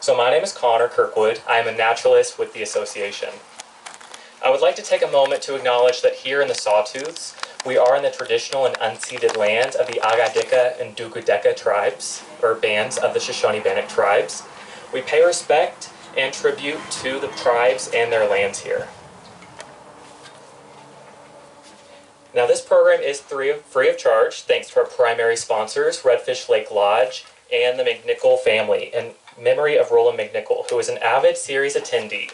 So my name is Connor Kirkwood. I am a naturalist with the association. I would like to take a moment to acknowledge that here in the Sawtooths, we are in the traditional and unceded lands of the Agadika and Dugudeka tribes, or bands of the Shoshone-Bannock tribes. We pay respect and tribute to the tribes and their lands here. Now this program is free of charge thanks to our primary sponsors, Redfish Lake Lodge and the McNichol family, in memory of Roland McNichol, who is an avid series attendee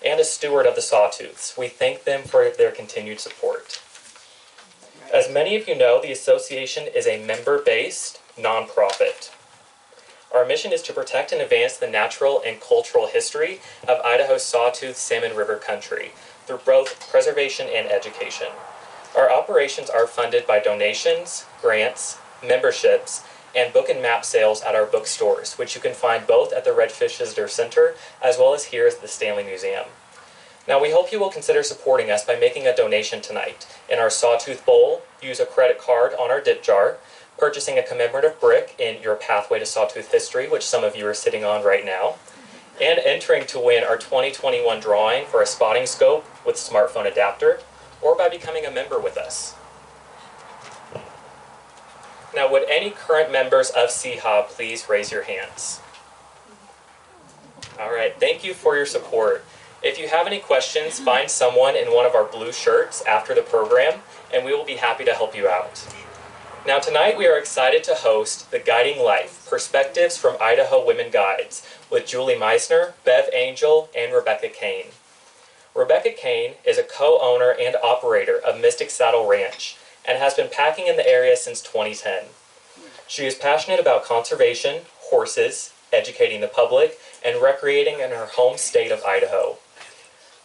and a steward of the Sawtooths. We thank them for their continued support. As many of you know, the association is a member-based nonprofit. Our mission is to protect and advance the natural and cultural history of Idaho's Sawtooth Salmon River country through both preservation and education. Our operations are funded by donations, grants, memberships, and book and map sales at our bookstores, which you can find both at the Redfish Visitor Center as well as here at the Stanley Museum. Now we hope you will consider supporting us by making a donation tonight. In our Sawtooth Bowl, use a credit card on our dip jar, purchasing a commemorative brick in your Pathway to Sawtooth History, which some of you are sitting on right now, and entering to win our 2021 drawing for a spotting scope with smartphone adapter, or by becoming a member with us. Now, would any current members of CHA please raise your hands? All right, thank you for your support. If you have any questions, find someone in one of our blue shirts after the program, and we will be happy to help you out. Now tonight we are excited to host The Guiding Life, Perspectives from Idaho Women Guides with Julie Meissner, Bev Angel, and Rebekah Cain. Rebekah Cain is a co-owner and operator of Mystic Saddle Ranch and has been packing in the area since 2010. She is passionate about conservation, horses, educating the public, and recreating in her home state of Idaho.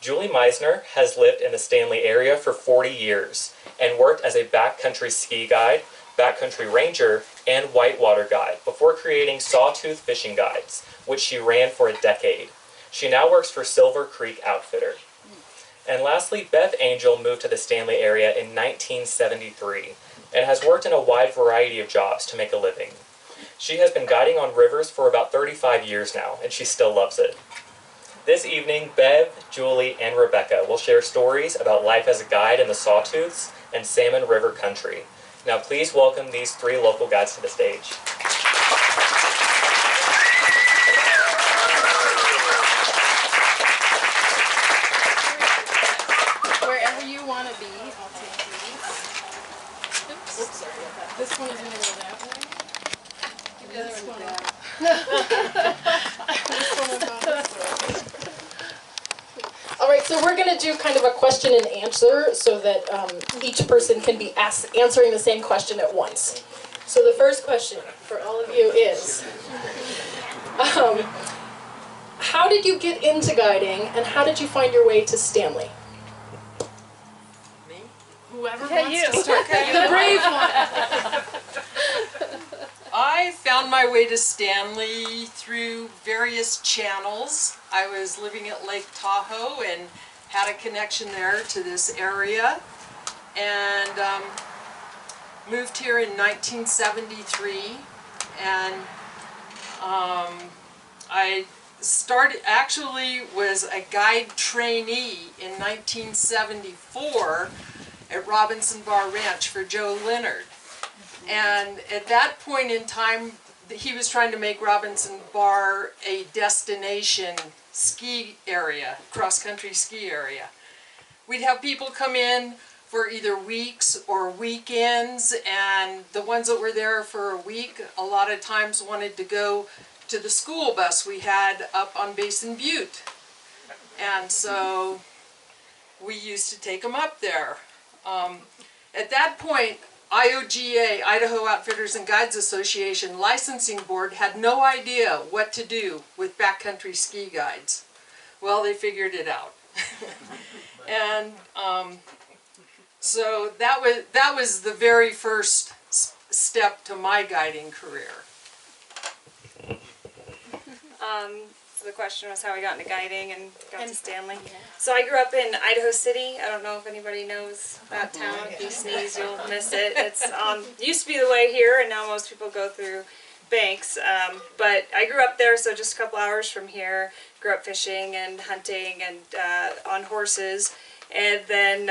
Julie Meisner has lived in the Stanley area for 40 years and worked as a backcountry ski guide, backcountry ranger, and whitewater guide before creating Sawtooth Fishing Guides, which she ran for a decade. She now works for Silver Creek Outfitter. And lastly, Bev Angel moved to the Stanley area in 1973 and has worked in a wide variety of jobs to make a living. She has been guiding on rivers for about 35 years now, and she still loves it. This evening, Bev, Julie, and Rebekah will share stories about life as a guide in the Sawtooths and Salmon River country. Now please welcome these three local guides to the stage. Wherever you want to be, I'll take these. Oops, sorry about that. This one is going to go that way. This one will go this way. All right, so we're going to do kind of a question and answer so that each person can be answering the same question at once. So the first question for all of you is, how did you get into guiding and how did you find your way to Stanley? Me? Whoever wants to start. The brave one. I found my way to Stanley through various channels. I was living at Lake Tahoe and had a connection there to this area, and moved here in 1973, and I actually was a guide trainee in 1974 at Robinson Bar Ranch for Joe Leonard. And at that point in time, he was trying to make Robinson Bar a destination ski area, cross-country ski area. We'd have people come in for either weeks or weekends, and the ones that were there for a week a lot of times wanted to go to the school bus we had up on Basin Butte. And so we used to take them up there. At that point, IOGA, Idaho Outfitters and Guides Association Licensing Board had no idea what to do with backcountry ski guides. Well, they figured it out. And so that was the very first step to my guiding career. So the question was how I got into guiding and got to Stanley. So I grew up in Idaho City. I don't know if anybody knows that town. If you sneeze, you'll miss it. It's used to be the way here, and now most people go through banks. But I grew up there, so just a couple hours from here. Grew up fishing and hunting and on horses. And then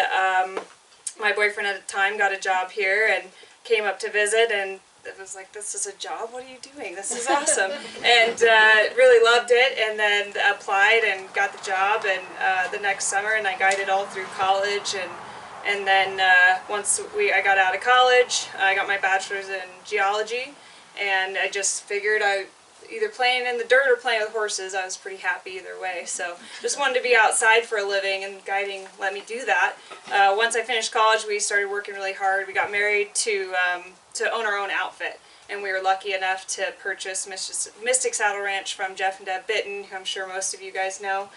my boyfriend at the time got a job here and came up to visit, and it was like, this is a job? What are you doing? This is awesome. And really loved it, and then applied and got the job, and the next summer, and I guided all through college, and then once I got out of college, I got my bachelor's in geology, and I just figured either playing in the dirt or playing with horses, I was pretty happy either way. So just wanted to be outside for a living, and guiding let me do that. Once I finished college, we started working really hard. We got married to own our own outfit, and we were lucky enough to purchase Mystic Saddle Ranch from Jeff and Deb Bitton, who I'm sure most of you guys know,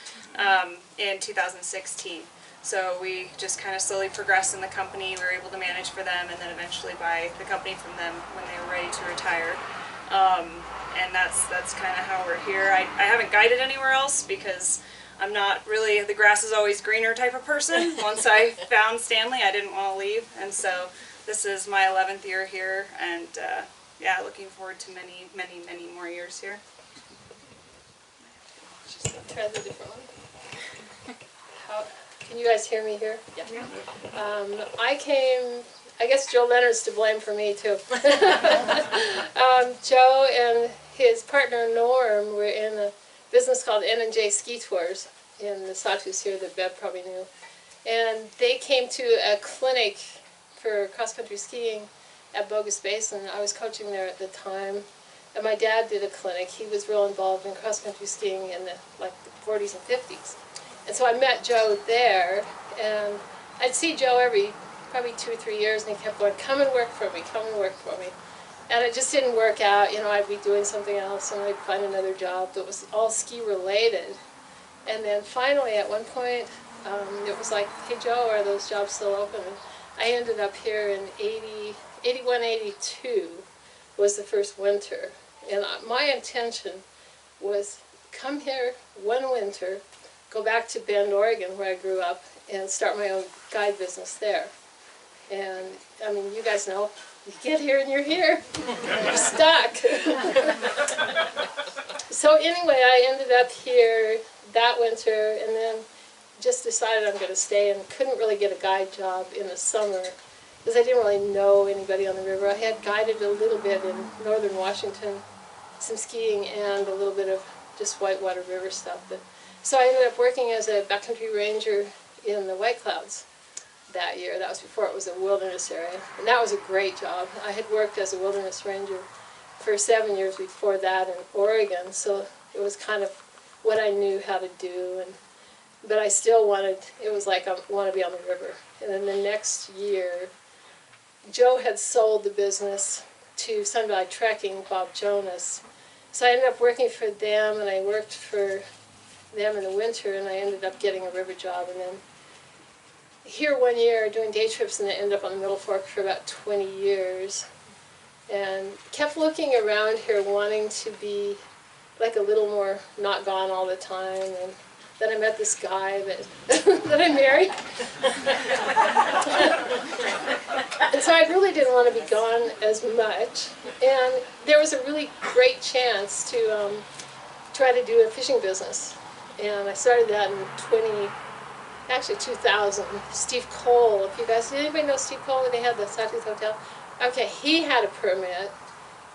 in 2016. So we just kind of slowly progressed in the company. We were able to manage for them, and then eventually buy the company from them when they were ready to retire. And that's kind of how we're here. I haven't guided anywhere else because I'm not really the grass is always greener type of person. Once I found Stanley, I didn't want to leave, and so this is my 11th year here, and yeah, looking forward to many, many, many more years here. Just try the different one. Can you guys hear me here? Yeah. I guess Joe Leonard's to blame for me too. Joe and his partner Norm were in a business called N&J Ski Tours in the Sawtooth here that Bev probably knew. And they came to a clinic for cross-country skiing at Bogus Basin. I was coaching there at the time. And my dad did a clinic. He was real involved in cross-country skiing in the 40s and 50s. And so I met Joe there, and I'd see Joe every probably 2 or 3 years, and he kept going, come and work for me, come and work for me. And it just didn't work out. You know, I'd be doing something else, and I'd find another job that was all ski-related. And then finally, at one point, it was like, hey, Joe, are those jobs still open? And I ended up here in 81, 82 was the first winter. And my intention was come here one winter, go back to Bend, Oregon, where I grew up, and start my own guide business there. And, I mean, you guys know, you get here and you're here. You're stuck. So anyway, I ended up here that winter, and then just decided I'm going to stay, and couldn't really get a guide job in the summer because I didn't really know anybody on the river. I had guided a little bit in northern Washington, some skiing, and a little bit of just whitewater river stuff. But so I ended up working as a backcountry ranger in the White Clouds that year. That was before it was a wilderness area. And that was a great job. I had worked as a wilderness ranger for 7 years before that in Oregon, so it was kind of what I knew how to do. But I still wanted, it was like I want to be on the river. And then the next year, Joe had sold the business to Sun Valley Trekking, Bob Jonas. So I ended up working for them, and I worked for them in the winter, and I ended up getting a river job. And then here one year doing day trips, and I ended up on the Middle Fork for about 20 years. And kept looking around here wanting to be like a little more not gone all the time. And then I met this guy that, that I married. And so I really didn't want to be gone as much. And there was a really great chance to try to do a fishing business. And I started that in 2000. Steve Cole, if you guys, did anybody know Steve Cole when they had the Sawtooth Hotel? Okay, he had a permit,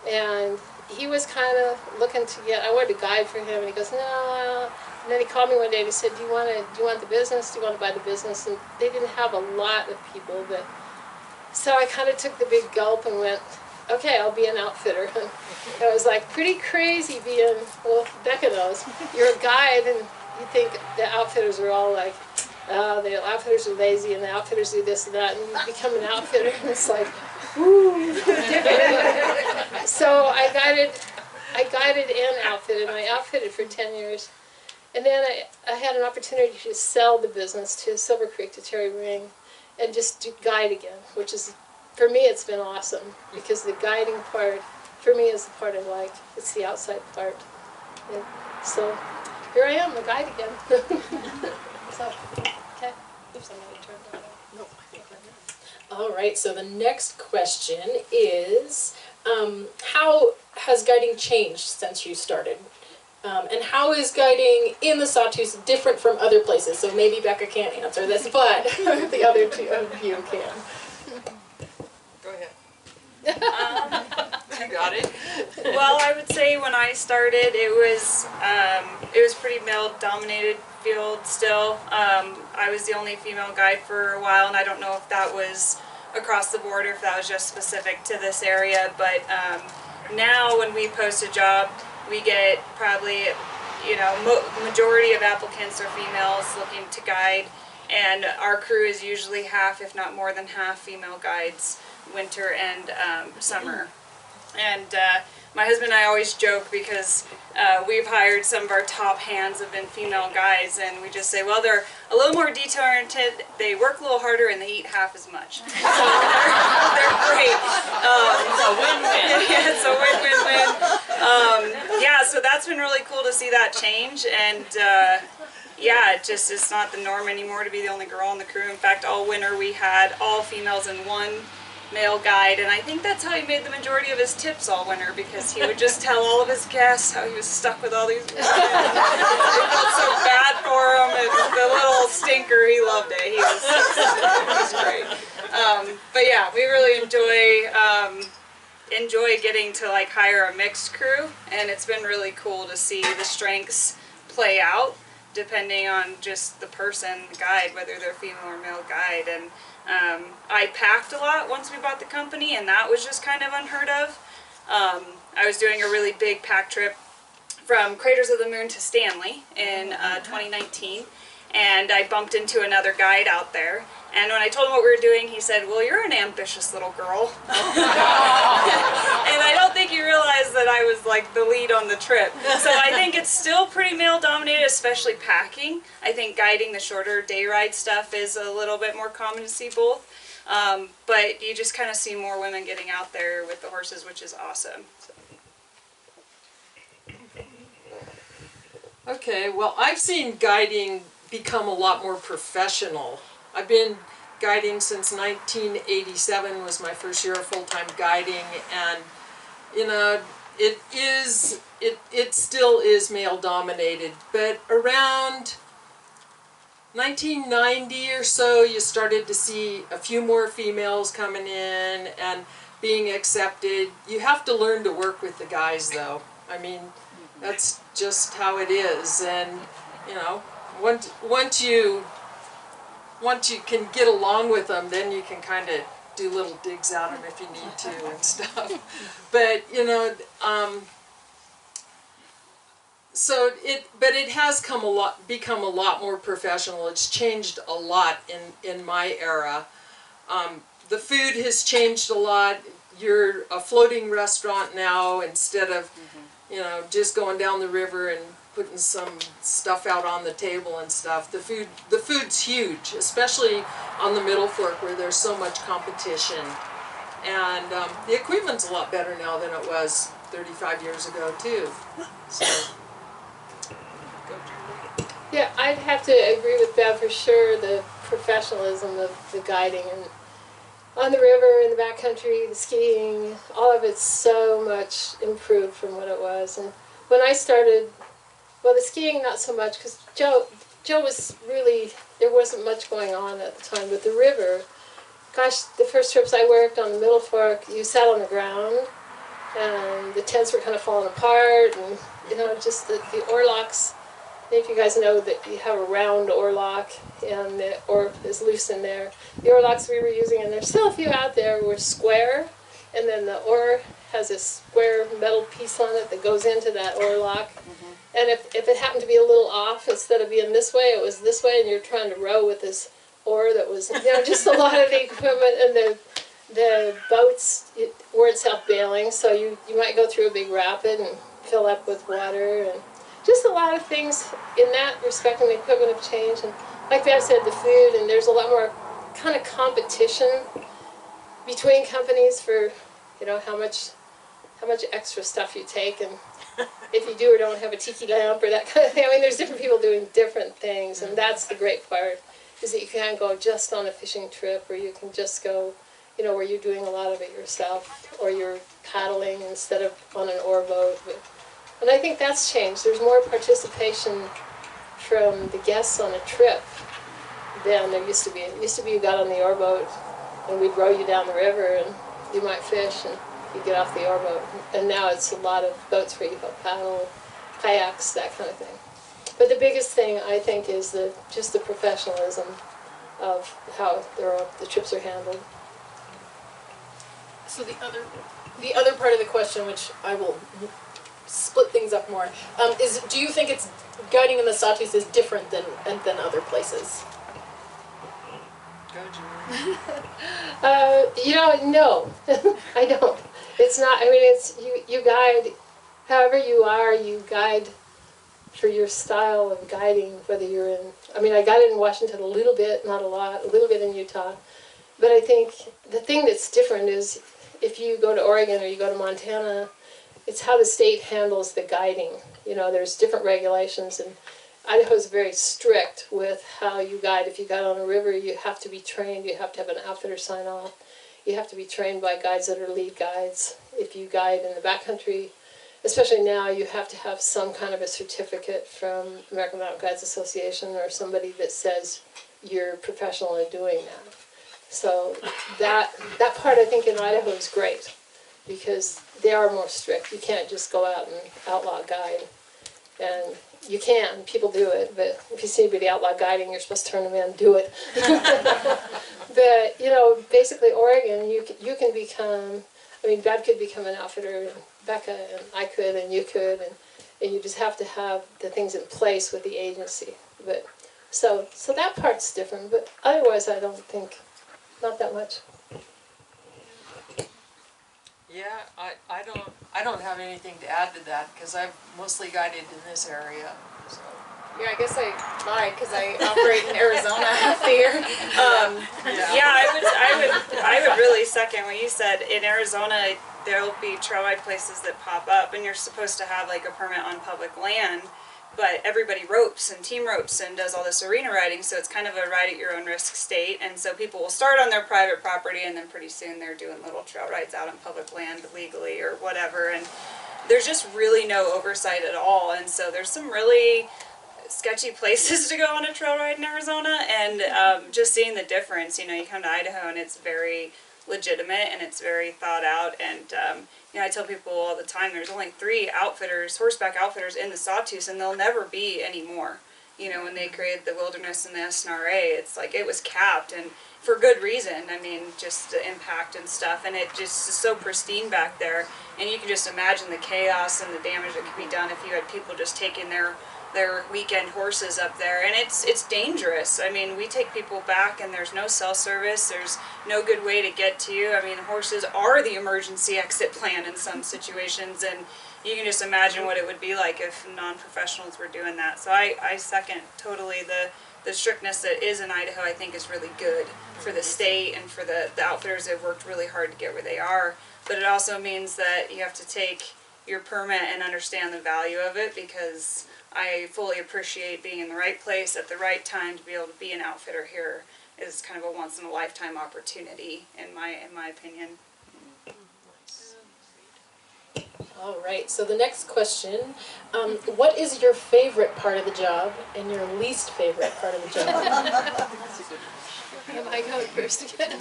and he was kind of looking to get, I wanted to guide for him, and he goes, no. And then he called me one day and he said, do you want the business? Do you want to buy the business? And they didn't have a lot of people, but so I kind of took the big gulp and went, okay, I'll be an outfitter. And it was like pretty crazy being, well, Becca knows, you're a guide, and you think the outfitters are all like, the outfitters are lazy, and the outfitters do this and that, and you become an outfitter, and it's like, woo. So I guided and outfitted, and I outfitted for 10 years. And then I had an opportunity to sell the business to Silver Creek, to Terry Ring, and just do guide again, which is, for me, it's been awesome, because the guiding part, for me, is the part I like. It's the outside part. And so here I am, a guide again. So, okay. Oops, I'm going to turn that off. No, I think all right, so the next question is, how has guiding changed since you started? And how is guiding in the Sawtooth different from other places? So maybe Becca can't answer this, but the other two of you can. Go ahead. You got it. Well, I would say when I started, it was pretty male-dominated field still. I was the only female guide for a while, and I don't know if that was across the board or if that was just specific to this area. But now, when we post a job, we get probably, majority of applicants are females looking to guide, and our crew is usually half, if not more than half, female guides, winter and summer. And my husband and I always joke because we've hired some of our top hands have been female guides, and we just say, well, they're a little more detail-oriented, they work a little harder, and they eat half as much. So they're great. It's a win-win. Yeah, it's a win-win-win. So that's been really cool to see that change, and it's not the norm anymore to be the only girl on the crew. In fact, all winter we had all females and one male guide, and I think that's how he made the majority of his tips all winter, because he would just tell all of his guests how he was stuck with all these women. They felt so bad for him, and the little stinker, he loved it. He was great. But yeah, we really enjoy getting to hire a mixed crew, and it's been really cool to see the strengths play out depending on just the person, the guide, whether they're female or male guide. And I packed a lot once we bought the company, and that was just kind of unheard of. I was doing a really big pack trip from Craters of the Moon to Stanley in 2019, and I bumped into another guide out there. And when I told him what we were doing, he said, well, you're an ambitious little girl. And I don't think he realized that I was the lead on the trip. So I think it's still pretty male-dominated, especially packing. I think guiding the shorter day ride stuff is a little bit more common to see both. But you just kind of see more women getting out there with the horses, which is awesome. Okay, well, I've seen guiding become a lot more professional. I've been guiding since 1987 was my first year of full-time guiding, and it still is male dominated, but around 1990 or so you started to see a few more females coming in and being accepted. You have to learn to work with the guys, though. I mean, that's just how it is, and once you can get along with them, then you can kind of do little digs at them if you need to and stuff. But it has become a lot more professional. It's changed a lot in my era. The food has changed a lot. You're a floating restaurant now instead of just going down the river and putting some stuff out on the table and stuff. The food's huge, especially on the Middle Fork where there's so much competition. And the equipment's a lot better now than it was 35 years ago too. So, Yeah, I'd have to agree with Bev for sure. The professionalism of the guiding and on the river, in the backcountry, the skiing, all of it's so much improved from what it was. And when I started, well, the skiing not so much, because Joe was really, there wasn't much going on at the time. But the river, gosh, the first trips I worked on the Middle Fork, you sat on the ground, and the tents were kind of falling apart, and just the oarlocks. If you guys know that you have a round oarlock, and the oar is loose in there. The oarlocks we were using, and there's still a few out there, were square, and then the oar has a square metal piece on it that goes into that oarlock. And if it happened to be a little off, instead of being this way, it was this way, and you're trying to row with this oar that was, just a lot of the equipment, and the boats weren't self-bailing, so you might go through a big rapid and fill up with water, and just a lot of things in that respect, and the equipment have changed. And like Bev said, the food, and there's a lot more kind of competition between companies for, how much extra stuff you take, and if you do or don't have a tiki lamp or that kind of thing. I mean, there's different people doing different things, and that's the great part, is that you can go just on a fishing trip, or you can just go, you know, where you're doing a lot of it yourself, or you're paddling instead of on an oar boat. And I think that's changed. There's more participation from the guests on a trip than there used to be. It used to be you got on the oar boat and we'd row you down the river and you might fish and you get off the oar boat. And now it's a lot of boats where you go paddle, kayaks, that kind of thing. But the biggest thing, I think, is just the professionalism of how the trips are handled. So the other part of the question, which I will split things up more, is do you think it's guiding in the Sawtooth is different than other places? Go, Julie. You know, no, I don't. It's not. I mean, it's you guide, however you are. You guide for your style of guiding. Whether you're in, I mean, I guided in Washington a little bit, not a lot, a little bit in Utah, but I think the thing that's different is if you go to Oregon or you go to Montana, it's how the state handles the guiding. You know, there's different regulations, and Idaho's very strict with how you guide. If you guide on a river, you have to be trained. You have to have an outfitter sign off. You have to be trained by guides that are lead guides. If you guide in the backcountry, especially now, you have to have some kind of a certificate from American Mountain Guides Association or somebody that says you're professional in doing that. So that part, I think, in Idaho is great because they are more strict. You can't just go out and outlaw guide. And you can, people do it, but if you see anybody outlaw guiding, you're supposed to turn them in and do it. But, you know, basically Oregon, you can become, I mean, Bev could become an outfitter, and Becca, and I could, and you could, and you just have to have the things in place with the agency. But so that part's different, but otherwise I don't think, not that much. Yeah, I don't have anything to add to that because I've mostly guided in this area. So. Yeah, I guess I lied because I operate in Arizona half the year. Yeah, I would really second what you said. In Arizona, there'll be trail ride places that pop up, and you're supposed to have like a permit on public land, but everybody ropes and team ropes and does all this arena riding, so it's kind of a ride at your own risk state. And so people will start on their private property, and then pretty soon they're doing little trail rides out on public land legally or whatever. And there's just really no oversight at all. And so there's some really sketchy places to go on a trail ride in Arizona, and just seeing the difference. You know, you come to Idaho and it's very legitimate and it's very thought out, and you know, I tell people all the time there's only 3 outfitters, horseback outfitters in the Sawtooth, and there'll never be any more. You know, when they created the wilderness and the SNRA, it's like it was capped, and for good reason. I mean, just the impact and stuff, and it just is so pristine back there, and you can just imagine the chaos and the damage that could be done if you had people just taking their weekend horses up there. And it's dangerous. I mean, we take people back and there's no cell service, there's no good way to get to you. I mean, horses are the emergency exit plan in some situations, and you can just imagine what it would be like if non-professionals were doing that. So I second totally the strictness that is in Idaho. I think is really good for the state and for the outfitters that have worked really hard to get where they are. But it also means that you have to take your permit and understand the value of it, because I fully appreciate being in the right place at the right time to be able to be an outfitter here is kind of a once-in-a-lifetime opportunity, in my opinion. All right, so the next question, what is your favorite part of the job and your least favorite part of the job? Am I going first again?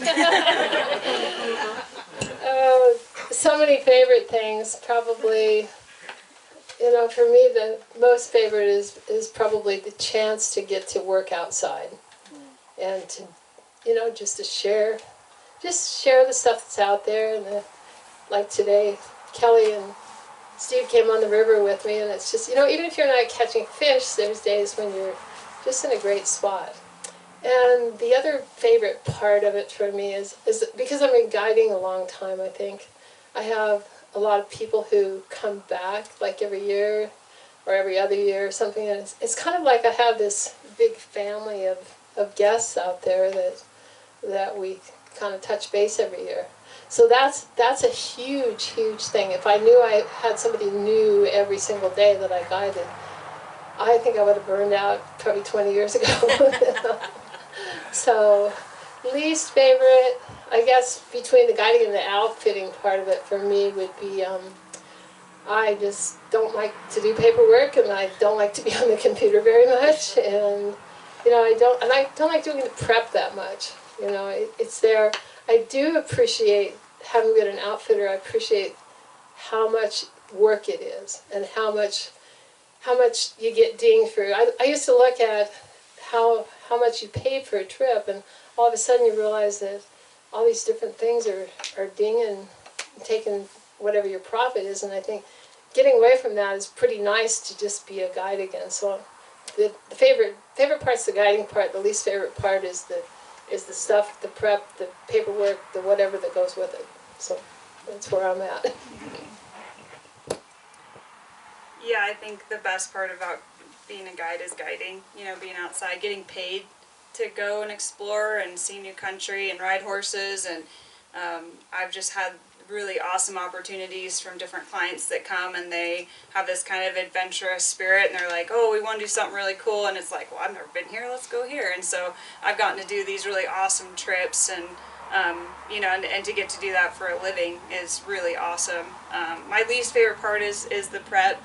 So many favorite things, probably. You know, for me, the most favorite is probably the chance to get to work outside, and to, you know, just to share the stuff that's out there. And like today, Kelly and Steve came on the river with me, and it's just, you know, even if you're not catching fish, there's days when you're just in a great spot. And the other favorite part of it for me is because I've been guiding a long time, I think, I have a lot of people who come back like every year or every other year or something, and it's kind of like I have this big family of guests out there that we kind of touch base every year. So that's a huge thing. If I knew I had somebody new every single day that I guided, I think I would have burned out probably 20 years ago. So Least favorite, I guess, between the guiding and the outfitting part of it for me would be I just don't like to do paperwork, and I don't like to be on the computer very much, and I don't like doing the prep that much. It's there. I do appreciate having been an outfitter. I appreciate how much work it is, and how much you get dinged for. I used to look at how much you paid for a trip, and all of a sudden you realize that all these different things are dinging, taking whatever your profit is, and I think getting away from that is pretty nice to just be a guide again. So the favorite part's the guiding part. The least favorite part is the stuff, the prep, the paperwork, the whatever that goes with it. So that's where I'm at. Yeah, I think the best part about being a guide is guiding, being outside, getting paid to go and explore and see new country and ride horses, and I've just had really awesome opportunities from different clients that come, and they have this kind of adventurous spirit, and they're like, oh, we want to do something really cool, and it's like, well, I've never been here, let's go here. And so I've gotten to do these really awesome trips, and and to get to do that for a living is really awesome. My least favorite part is the prep.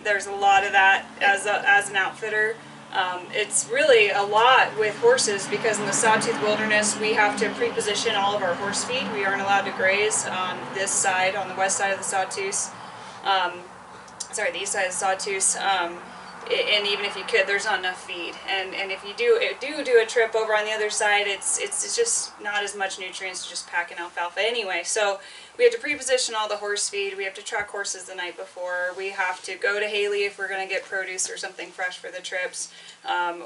There's a lot of that as an outfitter. It's really a lot with horses, because in the Sawtooth Wilderness we have to pre-position all of our horse feed. We aren't allowed to graze on this side, on the west side of the Sawtooth. The east side of the Sawtooth. And even if you could, there's not enough feed. And if you do a trip over on the other side, it's just not as much nutrients to just packing alfalfa anyway. So we have to pre-position all the horse feed. We have to track horses the night before. We have to go to Haley if we're going to get produce or something fresh for the trips.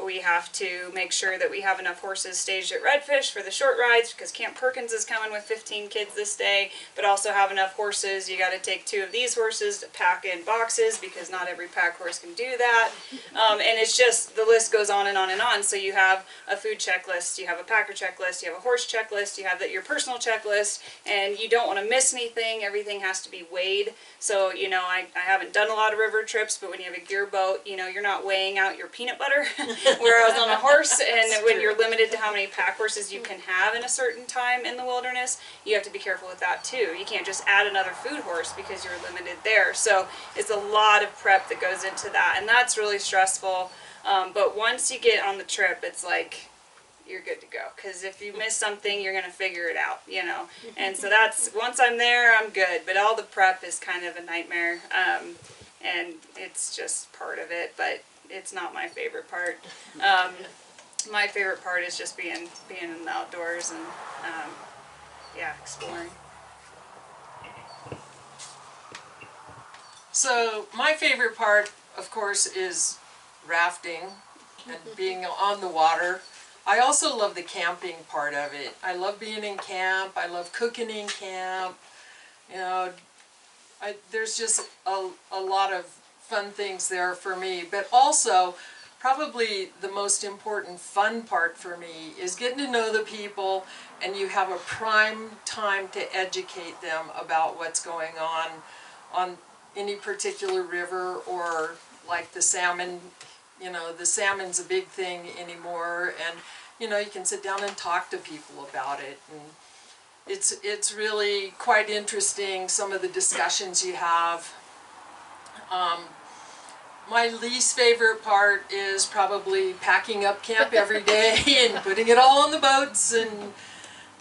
We have to make sure that we have enough horses staged at Redfish for the short rides, because Camp Perkins is coming with 15 kids this day, but also have enough horses. You got to take 2 of these horses to pack in boxes, because not every pack horse can do that. And it's just, the list goes on and on and on. So you have a food checklist, you have a packer checklist, you have a horse checklist, you have your personal checklist, and you don't want to miss anything. Everything has to be weighed. So, I haven't done a lot of river trips, but when you have a gear boat, you're not weighing out your peanut butter where I was on a horse, and when you're limited to how many pack horses you can have in a certain time in the wilderness, you have to be careful with that too. You can't just add another food horse because you're limited there. So it's a lot of prep that goes into that, and that's really stressful. But once you get on the trip, it's like, you're good to go, because if you miss something, you're going to figure it out, and so that's, once I'm there, I'm good, but all the prep is kind of a nightmare, and it's just part of it, but it's not my favorite part. My favorite part is just being in the outdoors and exploring. So my favorite part, of course, is rafting and being on the water. I also love the camping part of it. I love being in camp. I love cooking in camp. There's just a lot of fun things there for me. But also, probably the most important fun part for me is getting to know the people, and you have a prime time to educate them about what's going on any particular river, or like the salmon. The salmon's a big thing anymore, and you can sit down and talk to people about it, and it's really quite interesting, some of the discussions you have. My least favorite part is probably packing up camp every day and putting it all on the boats and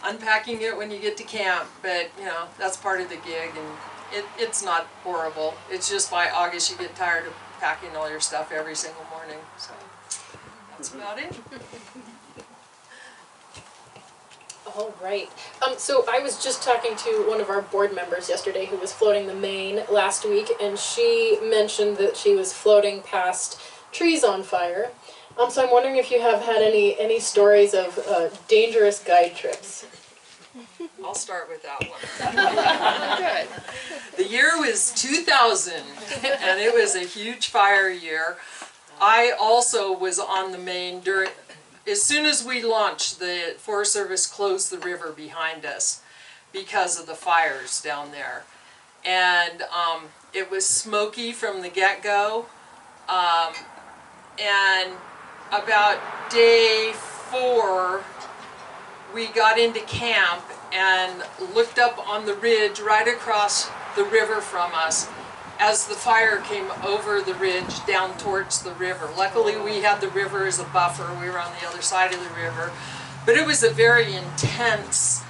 unpacking it when you get to camp, but that's part of the gig, and it's not horrible. It's just by August you get tired of packing all your stuff every single morning, so that's about it. All right. So I was just talking to one of our board members yesterday who was floating the Maine last week, and she mentioned that she was floating past trees on fire. So I'm wondering if you have had any stories of dangerous guide trips. I'll start with that one. Good. The year was 2000, and it was a huge fire year. I also was on the Maine during. As soon as we launched, the Forest Service closed the river behind us because of the fires down there. And it was smoky from the get-go. And about day 4, we got into camp and looked up on the ridge right across the river from us as the fire came over the ridge down towards the river. Luckily we had the river as a buffer. We were on the other side of the river. But it was a very intense,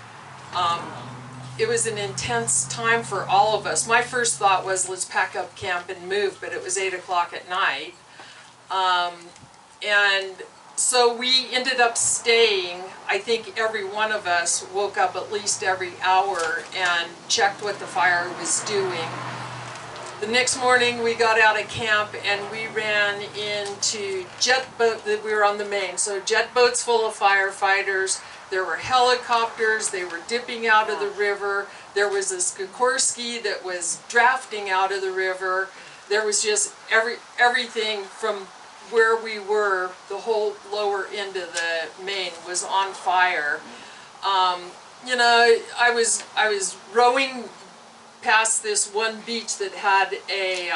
it was an intense time for all of us. My first thought was, let's pack up camp and move, but it was 8 o'clock at night. And so we ended up staying. I think every one of us woke up at least every hour and checked what the fire was doing. The next morning we got out of camp and we ran into jet boat. We were on the main, so jet boats full of firefighters. There were helicopters. They were dipping out of the river. There was a Sikorsky that was drafting out of the river. There was just everything from where we were. The whole lower end of the main was on fire. You know, I was rowing past this one beach that had a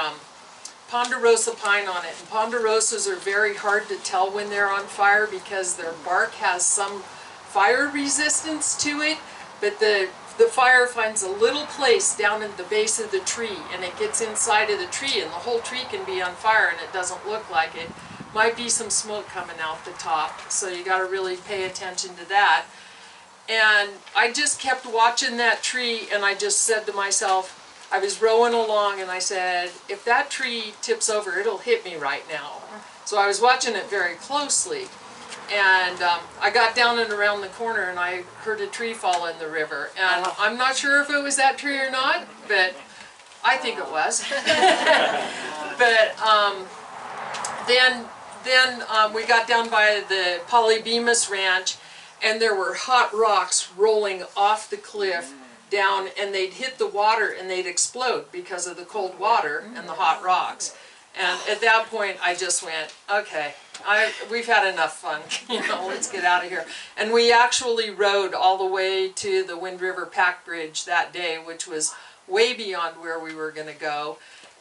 ponderosa pine on it. And ponderosas are very hard to tell when they're on fire because their bark has some fire resistance to it, but the fire finds a little place down at the base of the tree and it gets inside of the tree and the whole tree can be on fire and it doesn't look like it. Might be some smoke coming out the top, so you got to really pay attention to that. And I just kept watching that tree and I just said to myself, I was rowing along and I said, if that tree tips over, it'll hit me right now. So I was watching it very closely. And I got down and around the corner and I heard a tree fall in the river. And I'm not sure if it was that tree or not, but I think it was. But then we got down by the Polybemus Ranch and there were hot rocks rolling off the cliff down and they'd hit the water and they'd explode because of the cold water and the hot rocks. And at that point I just went, okay, we've had enough fun, you know, let's get out of here. And we actually rode all the way to the Wind River Pack Bridge that day, which was way beyond where we were going to go,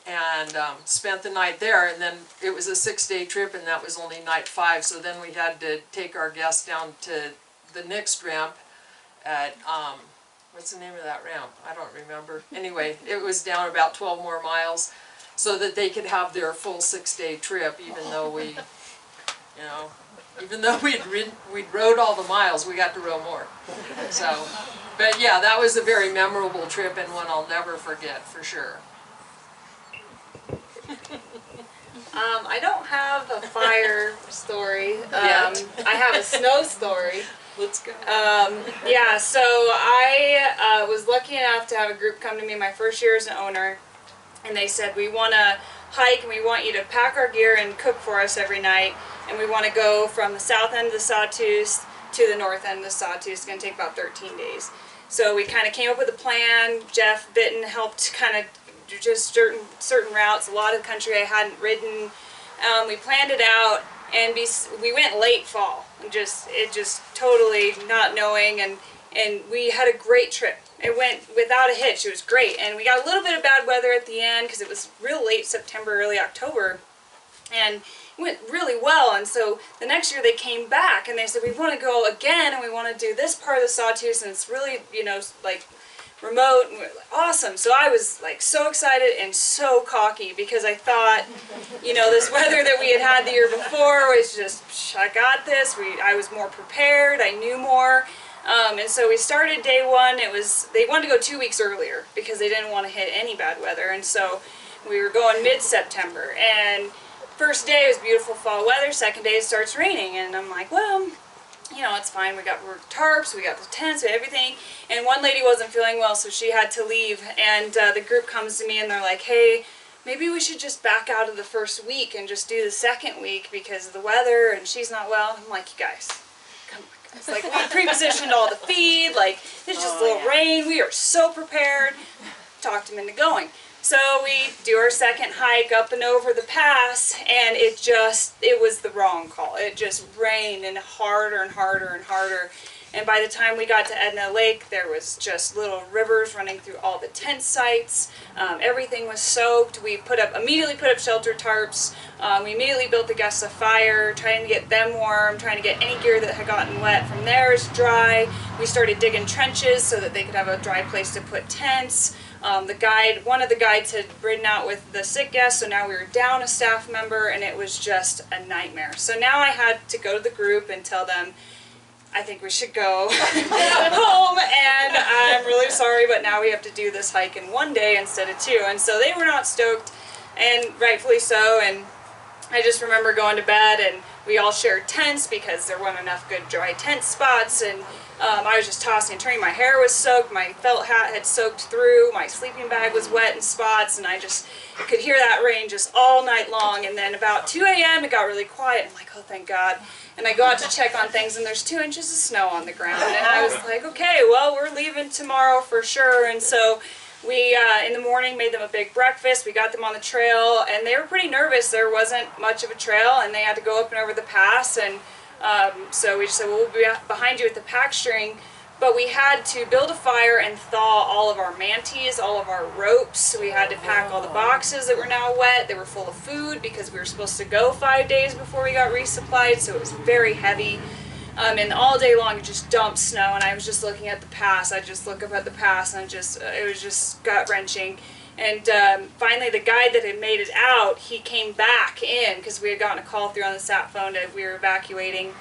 and spent the night there. And then it was a 6-day trip and that was only night 5, so then we had to take our guests down to the next ramp at, what's the name of that ramp? I don't remember. Anyway, it was down about 12 more miles so that they could have their full 6-day trip, even though we, you know, even though we'd rode all the miles, we got to row more. So, but yeah, that was a very memorable trip and one I'll never forget for sure. I don't have a fire story. Yet. I have a snow story. Let's go. Yeah, so I was lucky enough to have a group come to me my first year as an owner, and they said, we want to hike and we want you to pack our gear and cook for us every night, and we want to go from the south end of the Sawtooth to the north end of the Sawtooth. It's going to take about 13 days. So we kind of came up with a plan. Jeff Bitton helped kind of do just certain routes, a lot of country I hadn't ridden. We planned it out, and we went late fall, and just totally not knowing, and we had a great trip. It went without a hitch. It was great, and we got a little bit of bad weather at the end because it was real late September, early October, and it went really well. And so the next year they came back and they said, we want to go again and we want to do this part of the Sawtooth, and it's really, you know, like remote, and we're like, awesome. So I was like so excited and so cocky because I thought, you know, this weather that we had the year before was just, I got this. I was more prepared. I knew more. And so we started day one. They wanted to go 2 weeks earlier because they didn't want to hit any bad weather. And so we were going mid-September. And first day was beautiful fall weather. Second day it starts raining. And I'm like, well, you know, it's fine. We're tarps, we got the tents, we had everything. And one lady wasn't feeling well, so she had to leave. And the group comes to me and they're like, hey, maybe we should just back out of the first week and just do the second week because of the weather and she's not well. And I'm like, you guys, come on. It's like we pre-positioned all the feed, like it's just a little rain, we are so prepared. Talked him into going. So we do our second hike up and over the pass, and it was the wrong call. It just rained and harder and harder and harder. And by the time we got to Edna Lake, there was just little rivers running through all the tent sites. Everything was soaked. We immediately put up shelter tarps. We immediately built the guests a fire, trying to get them warm, trying to get any gear that had gotten wet from theirs dry. We started digging trenches so that they could have a dry place to put tents. One of the guides had ridden out with the sick guests, so now we were down a staff member, and it was just a nightmare. So now I had to go to the group and tell them, I think we should go home, and I'm really sorry, but now we have to do this hike in one day instead of two. And so they were not stoked, and rightfully so. And I just remember going to bed, and we all shared tents because there weren't enough good dry tent spots, and I was just tossing and turning. My hair was soaked, my felt hat had soaked through, my sleeping bag was wet in spots, and I just could hear that rain just all night long. And then about 2 a.m. it got really quiet. I'm like, oh, thank God. And I go out to check on things, and there's 2 inches of snow on the ground. And I was like, okay, well, we're leaving tomorrow for sure. And so we, in the morning, made them a big breakfast. We got them on the trail, and they were pretty nervous. There wasn't much of a trail, and they had to go up and over the pass. And so we just said, well, we'll be behind you with the pack string. But we had to build a fire and thaw all of our mantees, all of our ropes. So we had to pack all the boxes that were now wet. They were full of food because we were supposed to go 5 days before we got resupplied, so it was very heavy. And all day long it just dumped snow, and I was just looking at the pass. I'd just look up at the pass, and it was just gut-wrenching. And finally the guide that had made it out, he came back in because we had gotten a call through on the sat phone that we were evacuating.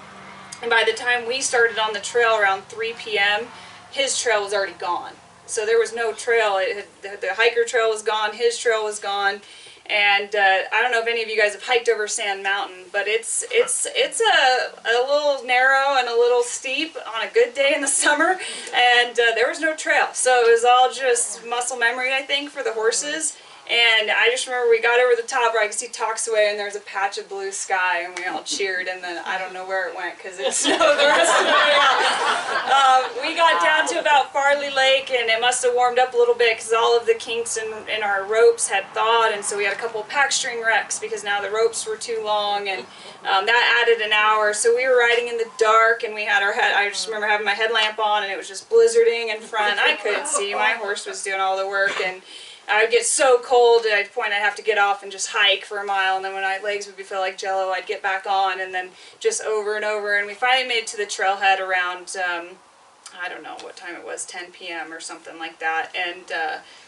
And by the time we started on the trail around 3 p.m., his trail was already gone. So there was no trail. The hiker trail was gone, his trail was gone. And I don't know if any of you guys have hiked over Sand Mountain, but it's a little narrow and a little steep on a good day in the summer, and there was no trail. So it was all just muscle memory, I think, for the horses. And I just remember we got over the top where I could see Toxaway, and there was a patch of blue sky, and we all cheered, and then I don't know where it went because it snowed the rest of the way out. We got down to about Farley Lake, and it must have warmed up a little bit because all of the kinks in our ropes had thawed, and so we had a couple pack string wrecks because now the ropes were too long, and that added an hour. So we were riding in the dark, and we had I just remember having my headlamp on, and it was just blizzarding in front. I couldn't see. My horse was doing all the work, and I would get so cold at a point I'd have to get off and just hike for a mile, and then when my legs would feel like jello, I'd get back on, and then just over and over. And we finally made it to the trailhead around, I don't know what time it was, 10 p.m. or something like that. And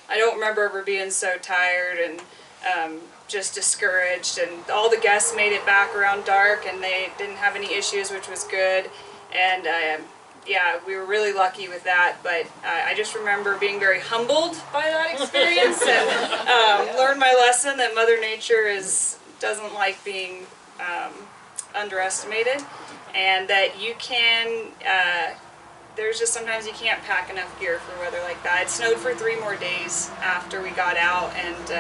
I don't remember ever being so tired and just discouraged. And all the guests made it back around dark, and they didn't have any issues, which was good. And yeah, we were really lucky with that, but I just remember being very humbled by that experience and learned my lesson that Mother Nature doesn't like being underestimated, and that you can, there's just sometimes you can't pack enough gear for weather like that. It snowed for 3 more days after we got out, and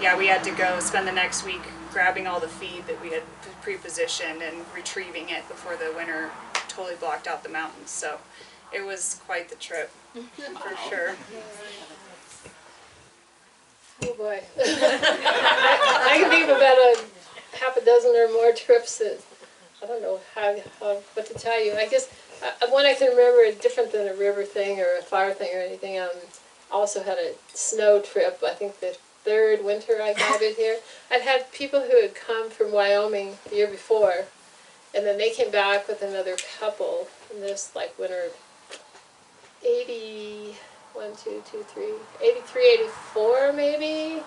yeah, we had to go spend the next week grabbing all the feed that we had pre-positioned and retrieving it before the winter totally blocked out the mountains. So it was quite the trip, for sure. Oh boy. I can think of about half a dozen or more trips that I don't know what to tell you. I guess one I can remember is different than a river thing or a fire thing or anything. Also had a snow trip. I think the 3rd winter I guided here. I'd had people who had come from Wyoming the year before, and then they came back with another couple, and this like winter 83, 84 maybe,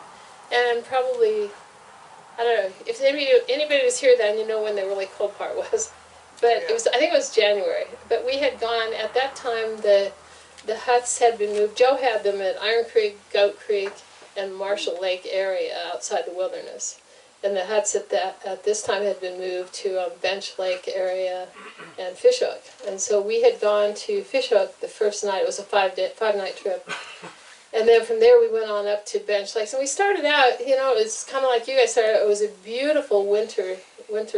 and probably, I don't know, if anybody was here then, you know when the really cold part was, but it was, I think it was January, but we had gone, at that time the huts had been moved. Joe had them at Iron Creek, Goat Creek, and Marshall Lake area outside the wilderness. And the huts at this time had been moved to Bench Lake area and Fishhook. And so we had gone to Fishhook the first night. It was a 5-night trip. And then from there we went on up to Bench Lake. So we started out, you know, it was kind of like you guys started. It was a beautiful winter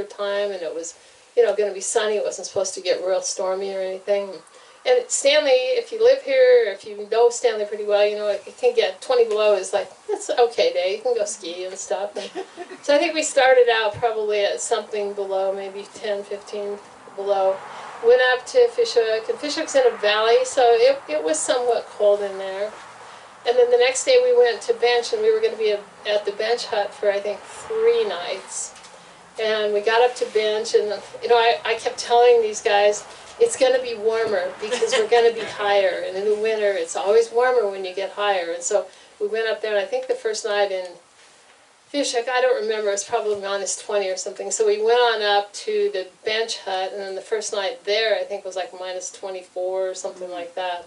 time, and it was, you know, going to be sunny. It wasn't supposed to get real stormy or anything. And Stanley, if you live here, if you know Stanley pretty well, you know it can get 20 below is like, that's an okay day. You can go ski and stuff. And so I think we started out probably at something below, maybe 10, 15 below. went up to Fishhook, and Fishhook's in a valley, so it was somewhat cold in there. And then the next day we went to Bench, and we were going to be at the Bench hut for, I think, 3 nights. And we got up to Bench, and I kept telling these guys, it's going to be warmer because we're going to be higher. And in the winter, it's always warmer when you get higher. And so we went up there, and I think the first night in Fishhook, I don't remember, it was probably -20 or something. So we went on up to the Bench hut, and then the first night there, I think, was like -24 or something like that.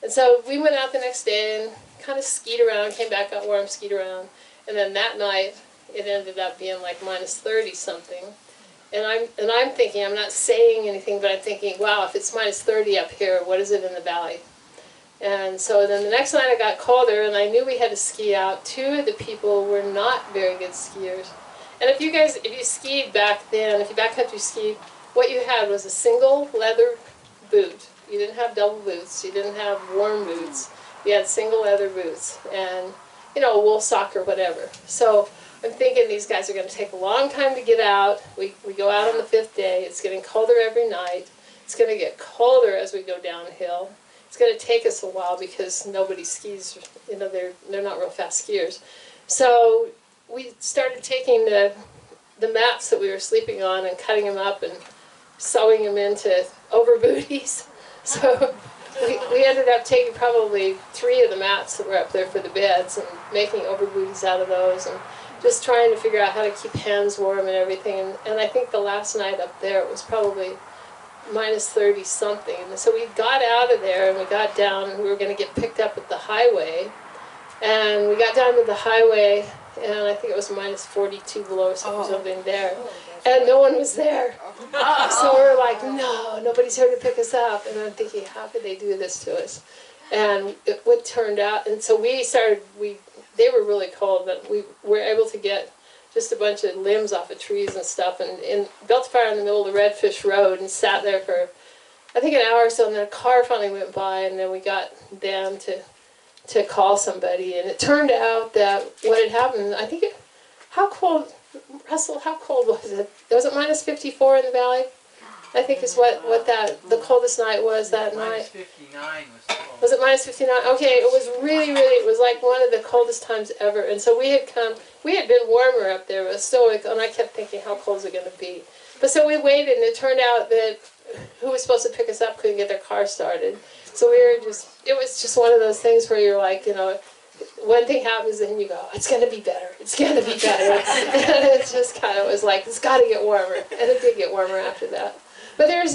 And so we went out the next day and kind of skied around, came back, got warm, skied around. And then that night, it ended up being like -30 something. And I'm thinking, I'm not saying anything, but I'm thinking, wow, if it's -30 up here, what is it in the valley? And so then the next night it got colder, and I knew we had to ski out. 2 of the people were not very good skiers. And if you skied back then, if you backcountry skied, what you had was a single leather boot. You didn't have double boots. You didn't have warm boots. You had single leather boots and, a wool sock or whatever. So I'm thinking these guys are going to take a long time to get out. We go out on the 5th day. It's getting colder every night. It's going to get colder as we go downhill. It's going to take us a while because nobody skis. They're not real fast skiers. So we started taking the mats that we were sleeping on and cutting them up and sewing them into over booties. So we ended up taking probably 3 of the mats that were up there for the beds and making over booties out of those and just trying to figure out how to keep hands warm and everything. And I think the last night up there it was probably -30 something. And so we got out of there and we got down and we were going to get picked up at the highway. And we got down to the highway and I think it was -42 below or something there. And no one was there. So we're like, no, nobody's here to pick us up. And I'm thinking, how could they do this to us? And it turned out, and so they were really cold, but we were able to get just a bunch of limbs off of trees and stuff, and built a fire in the middle of the Redfish Road and sat there for, I think, an hour or so, and then a car finally went by, and then we got them to call somebody, and it turned out that what had happened, I think how cold, Russell, how cold was it? Was it -54 in the valley? I think is what the coldest night was that night. -59 was cold. Was it -59? Okay, it was really, it was like one of the coldest times ever. And so we had been warmer up there, but still, and I kept thinking, how cold is it going to be? But so we waited, and it turned out that who was supposed to pick us up couldn't get their car started. So it was just one of those things where you're like, one thing happens and you go, it's going to be better. It's going to be better. And it just kind of was like, it's got to get warmer. And it did get warmer after that. But there's,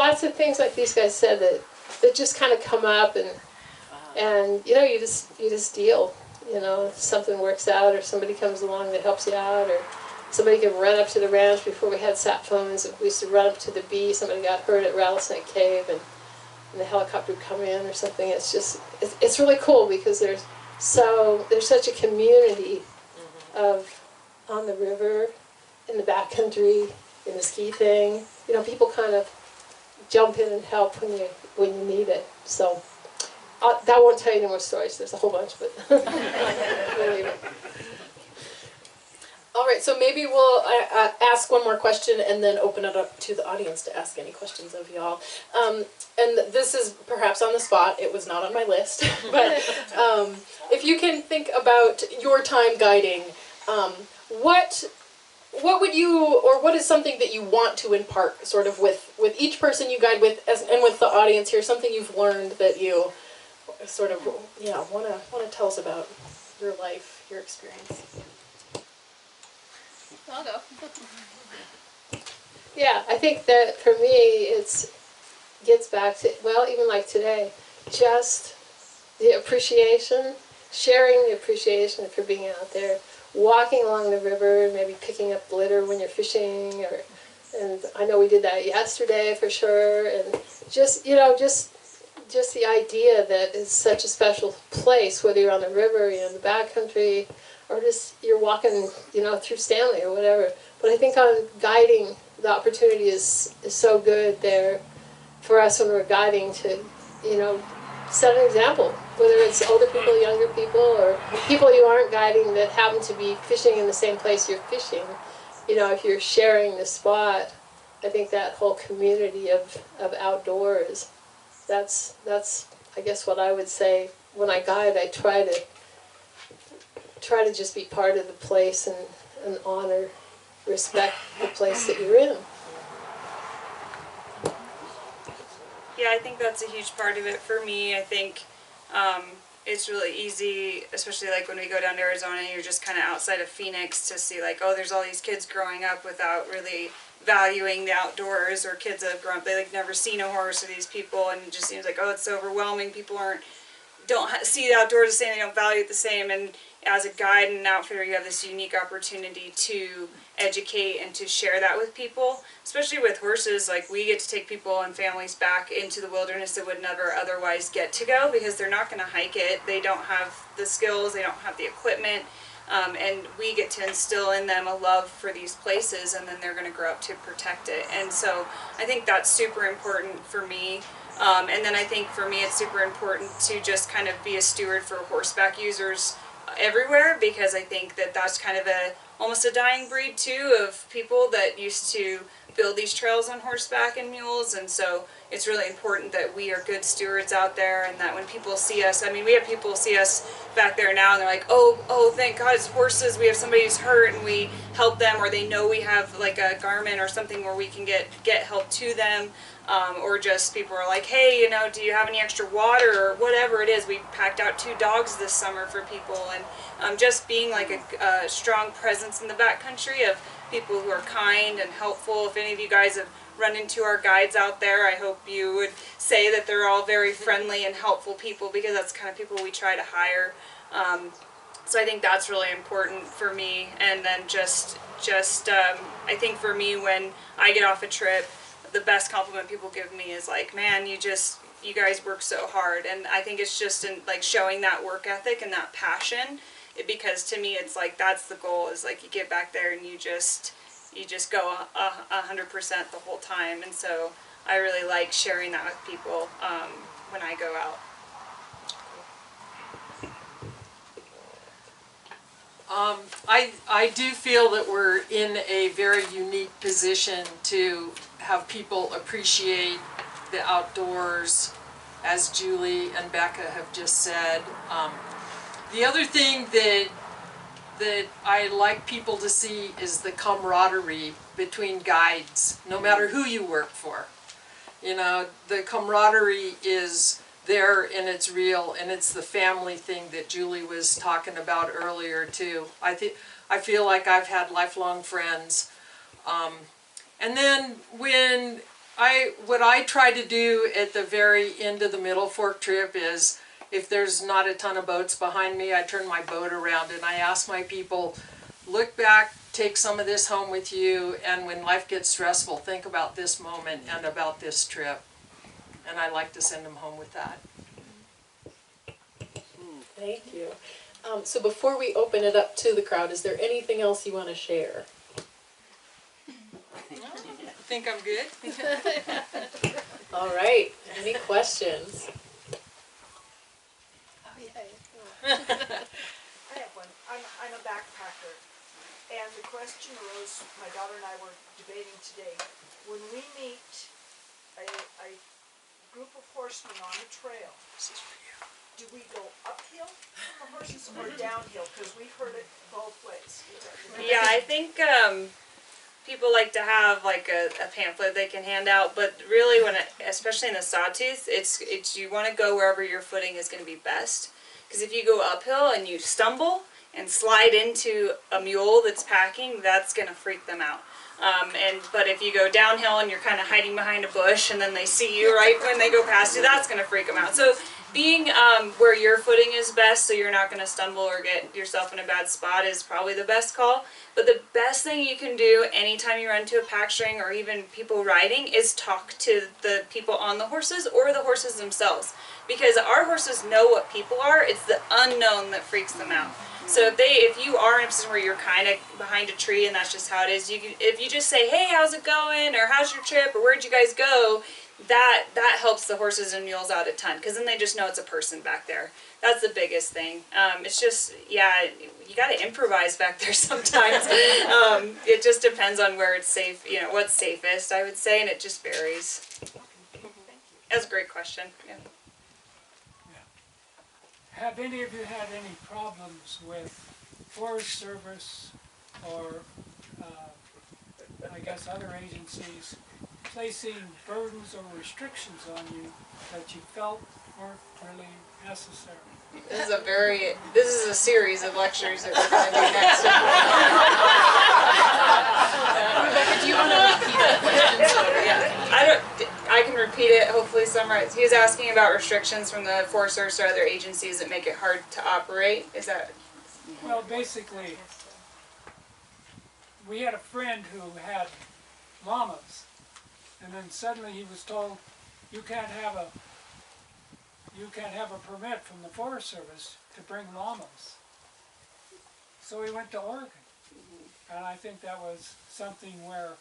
lots of things like these guys said that just kind of come up and you just deal. Something works out or somebody comes along that helps you out or somebody can run up to the ranch before we had sat phones. We used to run up to the bee. Somebody got hurt at Rattlesnake Cave and the helicopter would come in or something. It's really cool because there's such a community on the river, in the backcountry, in the ski thing. People kind of jump in and help when you need it. So that won't tell you any more stories. There's a whole bunch, but we'll leave it. All right, so maybe we'll ask one more question and then open it up to the audience to ask any questions of y'all. And this is perhaps on the spot. It was not on my list. But if you can think about your time guiding, what would you, or what is something that you want to impart sort of with each person you guide with and with the audience here, something you've learned that you sort of, want to tell us about your life, your experience? I'll go. Yeah, I think that for me gets back to, even like today, just the appreciation, sharing the appreciation for being out there, walking along the river, maybe picking up litter when you're fishing, and I know we did that yesterday for sure, and just the idea that it's such a special place, whether you're on the river, you're in the backcountry, or just you're walking, through Stanley or whatever. But I think on guiding, the opportunity is so good there for us when we're guiding to, set an example, whether it's older people, younger people, or people you aren't guiding that happen to be fishing in the same place you're fishing. If you're sharing the spot, I think that whole community of outdoors, that's I guess what I would say. When I guide, I try to just be part of the place and honor, respect the place that you're in. Yeah, I think that's a huge part of it for me. I think it's really easy, especially like when we go down to Arizona and you're just kind of outside of Phoenix, to see like, oh, there's all these kids growing up without really valuing the outdoors, or kids that have grown up, they like never seen a horse, or these people, and it just seems like, oh, it's so overwhelming. People don't see the outdoors the same, they don't value it the same. And as a guide and an outfitter, you have this unique opportunity to educate and to share that with people, especially with horses. Like, we get to take people and families back into the wilderness that would never otherwise get to go, because they're not going to hike it, they don't have the skills, they don't have the equipment, and we get to instill in them a love for these places, and then they're going to grow up to protect it. And so I think that's super important for me. And then I think for me it's super important to just kind of be a steward for horseback users everywhere, because I think that that's kind of almost a dying breed too, of people that used to build these trails on horseback and mules. And so it's really important that we are good stewards out there, and that when people see us, I mean, we have people see us back there now and they're like, oh, thank God it's horses, we have somebody who's hurt, and we help them, or they know we have like a garment or something where we can get help to them. Or just people are like, hey, you know, do you have any extra water, or whatever it is. We packed out 2 dogs this summer for people, and just being like a strong presence in the backcountry of people who are kind and helpful. If any of you guys have run into our guides out there, I hope you would say that they're all very friendly and helpful people, because that's the kind of people we try to hire. So I think that's really important for me. And then just I think for me, when I get off a trip, the best compliment people give me is like, man, you guys work so hard. And I think it's just in like showing that work ethic and that passion, because to me it's like that's the goal, is like you get back there and you just go 100% the whole time. And so I really like sharing that with people when I go out. I do feel that we're in a very unique position to have people appreciate the outdoors, as Julie and Becca have just said. The other thing that I like people to see is the camaraderie between guides, no matter who you work for. You know, the camaraderie is there and it's real, and it's the family thing that Julie was talking about earlier too. I feel like I've had lifelong friends. And then what I try to do at the very end of the Middle Fork trip is, if there's not a ton of boats behind me, I turn my boat around and I ask my people, look back, take some of this home with you, and when life gets stressful, think about this moment and about this trip. And I like to send them home with that. Thank you. So before we open it up to the crowd, is there anything else you want to share? Think I'm good? All right. Any questions? Oh, yeah. I have one. I'm a backpacker, and the question arose, my daughter and I were debating today, when we meet a group of horsemen on the trail, do we go uphill from the horses or downhill? Because we've heard it both ways. Yeah, I think people like to have like a pamphlet they can hand out, but really especially in the Sawtooth, it's you want to go wherever your footing is going to be best. Because if you go uphill and you stumble and slide into a mule that's packing, that's going to freak them out. But if you go downhill and you're kind of hiding behind a bush and then they see you right when they go past you, that's going to freak them out. So being where your footing is best, so you're not going to stumble or get yourself in a bad spot, is probably the best call. But the best thing you can do anytime you run into a pack string, or even people riding, is talk to the people on the horses or the horses themselves. Because our horses know what people are. It's the unknown that freaks them out. So if you are in a position where you're kind of behind a tree and that's just how it is, if you just say, hey, how's it going, or how's your trip, or where'd you guys go, that helps the horses and mules out a ton, because then they just know it's a person back there. That's the biggest thing. It's just, yeah, you got to improvise back there sometimes. It just depends on where it's safe, you know, what's safest, I would say, and it just varies. That's a great question. Yeah. Have any of you had any problems with Forest Service or I guess other agencies placing burdens or restrictions on you that you felt weren't really necessary? This is a series of lectures that we're going to do next. Rebecca, do you want to repeat that question? I can repeat it, hopefully summarize. He was asking about restrictions from the Forest Service or other agencies that make it hard to operate. Is that? Well, basically, we had a friend who had llamas, and then suddenly he was told, you can't have a permit from the Forest Service to bring llamas. So he went to Oregon. And I think that was something where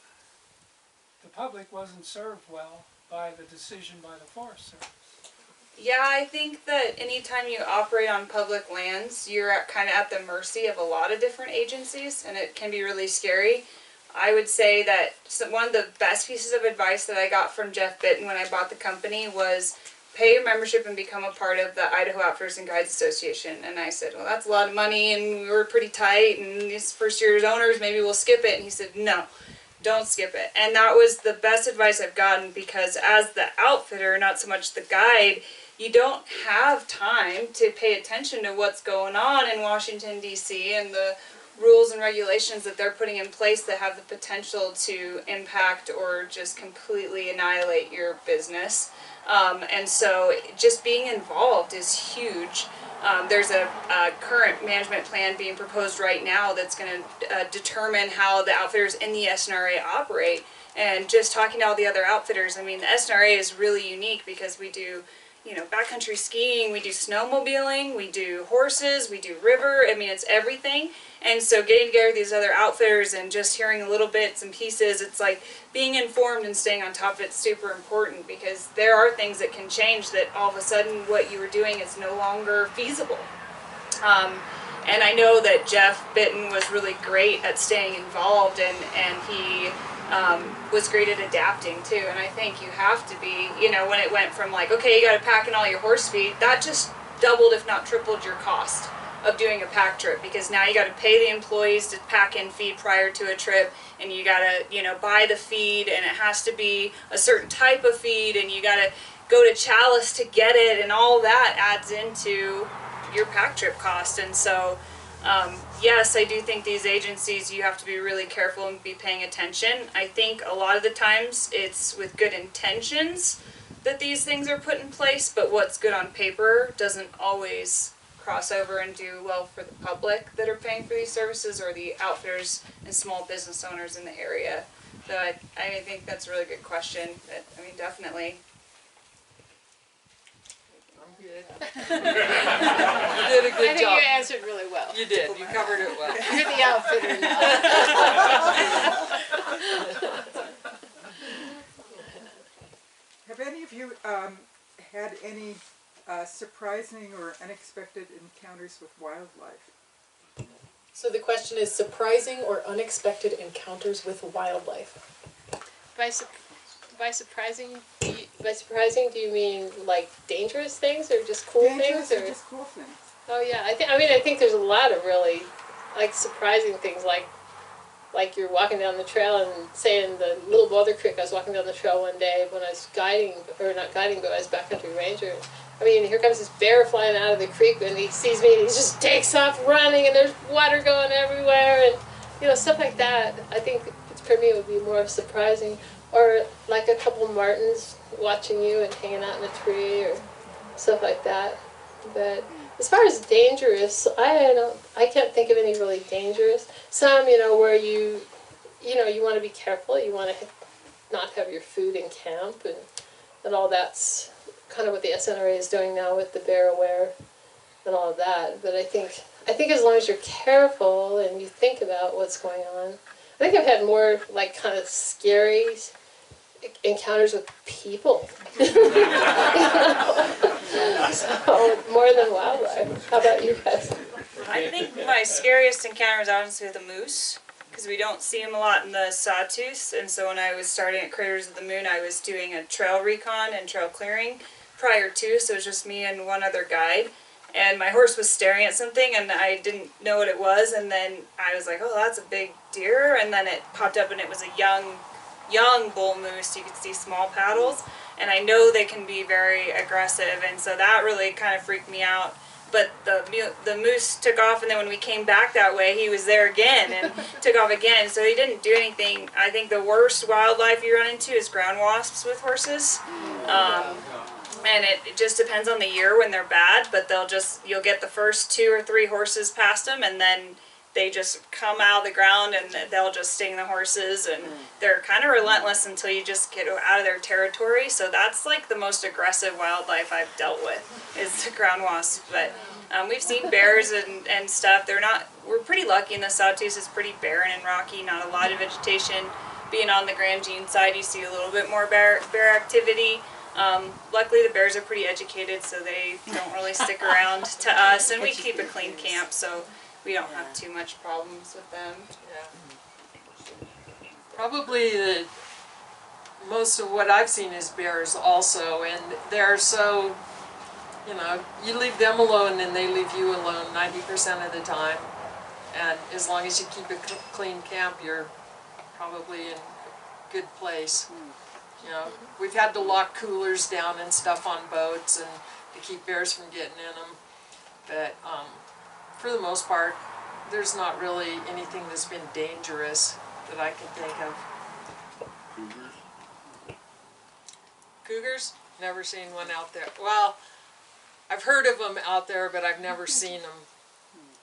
the public wasn't served well by the decision by the Forest Service. Yeah, I think that anytime you operate on public lands, you're kind of at the mercy of a lot of different agencies, and it can be really scary. I would say that one of the best pieces of advice that I got from Jeff Bitton when I bought the company was pay your membership and become a part of the Idaho Outfitters and Guides Association. And I said, well, that's a lot of money, and we were pretty tight, and these first year's owners, maybe we'll skip it. And he said, no, don't skip it. And that was the best advice I've gotten, because as the outfitter, not so much the guide, you don't have time to pay attention to what's going on in Washington, D.C. and the rules and regulations that they're putting in place that have the potential to impact or just completely annihilate your business. And so just being involved is huge. There's a current management plan being proposed right now that's going to determine how the outfitters in the SNRA operate. And just talking to all the other outfitters, I mean, the SNRA is really unique because we do, you know, backcountry skiing, we do snowmobiling, we do horses, we do river, I mean, it's everything. And so getting together with these other outfitters and just hearing little bits and pieces, it's like being informed and staying on top of it's super important, because there are things that can change that all of a sudden what you were doing is no longer feasible. And I know that Jeff Bitton was really great at staying involved, and he was great at adapting too. And I think you have to be, you know, when it went from like, okay, you got to pack in all your horse feed, that just doubled if not tripled your cost of doing a pack trip, because now you got to pay the employees to pack in feed prior to a trip, and you got to, you know, buy the feed, and it has to be a certain type of feed, and you got to go to Chalice to get it, and all that adds into your pack trip cost. And so yes, I do think these agencies, you have to be really careful and be paying attention. I think a lot of the times it's with good intentions that these things are put in place, but what's good on paper doesn't always cross over and do well for the public that are paying for these services, or the outfitters and small business owners in the area. So I think that's a really good question. But, I mean, definitely. I'm good. You did a good I think job. you answered really well. You did. You covered it well. You're the outfitter now. Have any of you had any surprising or unexpected encounters with wildlife? So the question is surprising or unexpected encounters with wildlife. By surprising, do you mean like dangerous things or just cool Dangerous things? or just cool things? Oh yeah, I think there's a lot of really like surprising things, like you're walking down the trail and say in the Little Boulder Creek, I was walking down the trail one day when I was guiding, or not guiding, but I was backcountry ranger. I mean, here comes this bear flying out of the creek, and he sees me and he just takes off running, and there's water going everywhere, and you know, stuff like that. I think for me it would be more surprising. Or like a couple martins watching you and hanging out in a tree or stuff like that. But as far as dangerous, I can't think of any really dangerous. Some, you know, where you want to be careful. You want to not have your food in camp, and all that's kind of what the SNRA is doing now with the Bear Aware and all of that. But I think as long as you're careful and you think about what's going on, I think I've had more like kind of scary encounters with people. So, more than wildlife. How about you guys? I think my scariest encounter is honestly with a moose, because we don't see them a lot in the Sawtooth, and so when I was starting at Craters of the Moon, I was doing a trail recon and trail clearing prior to, so it was just me and one other guide, and my horse was staring at something, and I didn't know what it was, and then I was like, oh, that's a big deer, and then it popped up, and it was a young bull moose. You could see small paddles, and I know they can be very aggressive, and so that really kind of freaked me out. But the moose took off, and then when we came back that way, he was there again and took off again. So he didn't do anything. I think the worst wildlife you run into is ground wasps with horses, and it just depends on the year when they're bad. But you'll get the first 2 or 3 horses past them, and then they just come out of the ground and they'll just sting the horses, and they're kind of relentless until you just get out of their territory. So that's like the most aggressive wildlife I've dealt with, is the ground wasp. But we've seen bears and stuff. We're pretty lucky in the Sawtooth. It's pretty barren and rocky, not a lot of vegetation. Being on the Grand Jean side, you see a little bit more bear activity. Luckily the bears are pretty educated, so they don't really stick around to us, and we keep a clean camp, so we don't have too much problems with them. Yeah. Probably most of what I've seen is bears also, and they're so, you leave them alone and they leave you alone 90% of the time. And as long as you keep a clean camp, you're probably in a good place. We've had to lock coolers down and stuff on boats and to keep bears from getting in them. But for the most part, there's not really anything that's been dangerous that I can think of. Cougars? Cougars? Never seen one out there. Well, I've heard of them out there, but I've never seen them.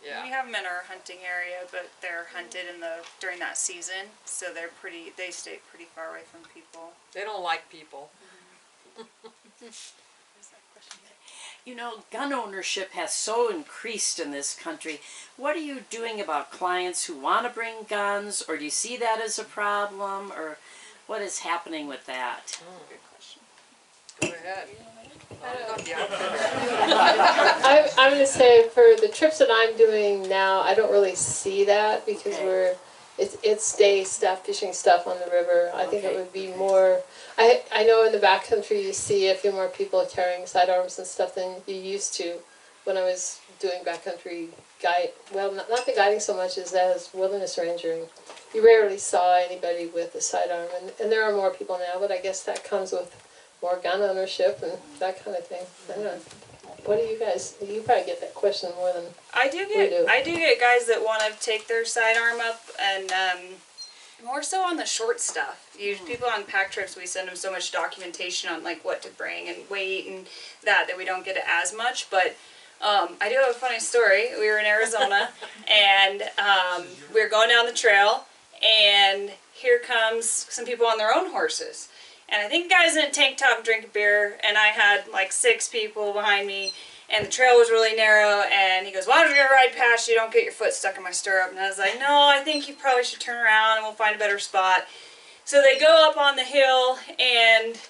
Yeah. We have them in our hunting area, but they're hunted during that season, so they stay pretty far away from people. They don't like people. Gun ownership has so increased in this country. What are you doing about clients who want to bring guns, or do you see that as a problem, or what is happening with that? Good question. Go ahead. I'm going to say for the trips that I'm doing now, I don't really see that because it's day stuff, fishing stuff on the river. I think it would be more. I know in the backcountry you see a few more people carrying sidearms and stuff than you used to when I was doing backcountry guide. Well, not the guiding so much as wilderness rangering. You rarely saw anybody with a sidearm, and there are more people now. But I guess that comes with more gun ownership and that kind of thing. I don't know. What do you guys? You probably get that question more than I do get guys that want to take their sidearm up, and more so on the short stuff. People on pack trips, we send them so much documentation on like what to bring and weight and that we don't get it as much. But I do have a funny story. We were in Arizona and we were going down the trail, and here comes some people on their own horses. And I think the guy's in a tank top drinking beer, and I had like 6 people behind me, and the trail was really narrow, and he goes, why don't you ride past you, don't get your foot stuck in my stirrup. And I was like, no, I think you probably should turn around and we'll find a better spot. So they go up on the hill, and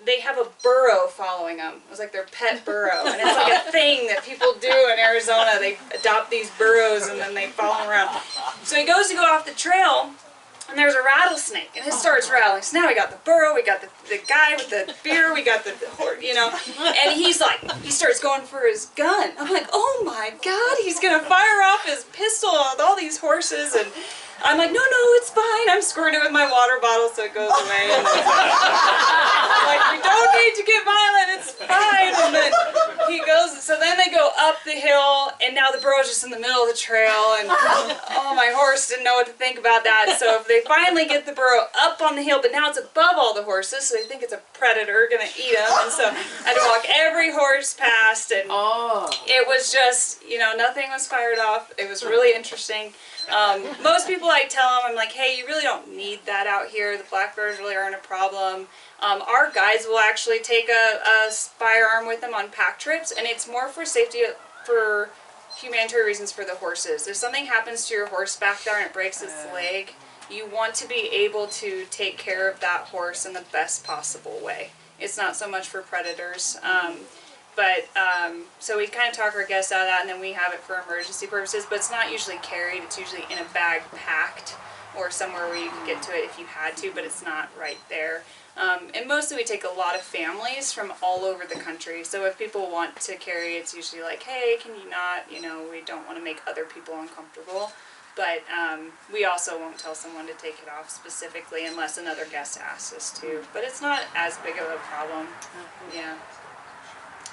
they have a burro following them. It was like their pet burro, and it's like a thing that people do in Arizona. They adopt these burros, and then they follow them around. So he goes to go off the trail, and there's a rattlesnake, and it starts rattling. So now we got the burro, we got the guy with the beer, we got the horse, and he starts going for his gun. I'm like, oh my God, he's gonna fire off his pistol at all these horses, and I'm like, no, it's fine. I'm squirting it with my water bottle so it goes away. And I'm like, we don't need to get violent, it's fine. And then he goes, so then they go up the hill, and now the burro's just in the middle of the trail, and oh, my horse didn't know what to think about that. So if they finally get the burro up on the hill, but now it's above all the horses, so they think it's a predator gonna eat them, and so I had to walk every horse past, and it was just, nothing was fired off. It was really interesting. Most people I tell them, I'm like, hey, you really don't need that out here. The black bears really aren't a problem. Our guides will actually take a firearm with them on pack trips, and it's more for safety, for humanitarian reasons for the horses. If something happens to your horse back there and it breaks its leg, you want to be able to take care of that horse in the best possible way. It's not so much for predators. So we kind of talk our guests out of that, and then we have it for emergency purposes, but it's not usually carried. It's usually in a bag packed or somewhere where you can get to it if you had to, but it's not right there. And mostly we take a lot of families from all over the country. So if people want to carry, it's usually like, hey, can you not? You know, we don't want to make other people uncomfortable. But we also won't tell someone to take it off specifically unless another guest asks us to. But it's not as big of a problem. Yeah.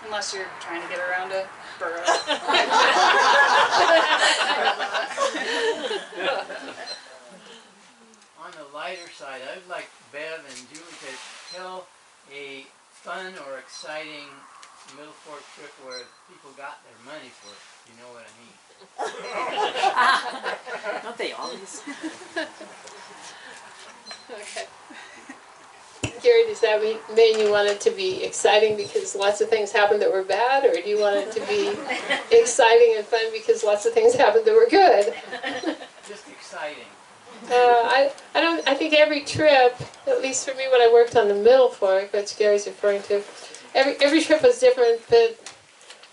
Unless you're trying to get around a burrow. On the lighter side, I'd like Bev and Julie to tell a fun or exciting Middle Fork trip where people got their money for it. You know what I mean? Don't they always? Okay. Gary, does that mean you want it to be exciting because lots of things happened that were bad, or do you want it to be exciting and fun because lots of things happened that were good? Just exciting. I think every trip, at least for me when I worked on the Middle Fork, which Gary's referring to, every trip was different, but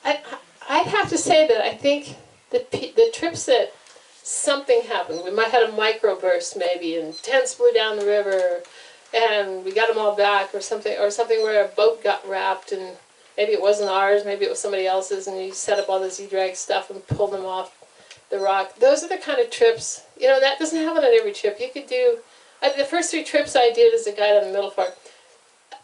I'd have to say that I think the trips that something happened, we might have had a microburst maybe, and tents blew down the river, and we got them all back, or something where a boat got wrapped, and maybe it wasn't ours, maybe it was somebody else's, and you set up all this E-drag stuff and pulled them off the rock. Those are the kind of trips, you know, that doesn't happen on every trip. You could do, the first 3 trips I did as a guide on the Middle Fork,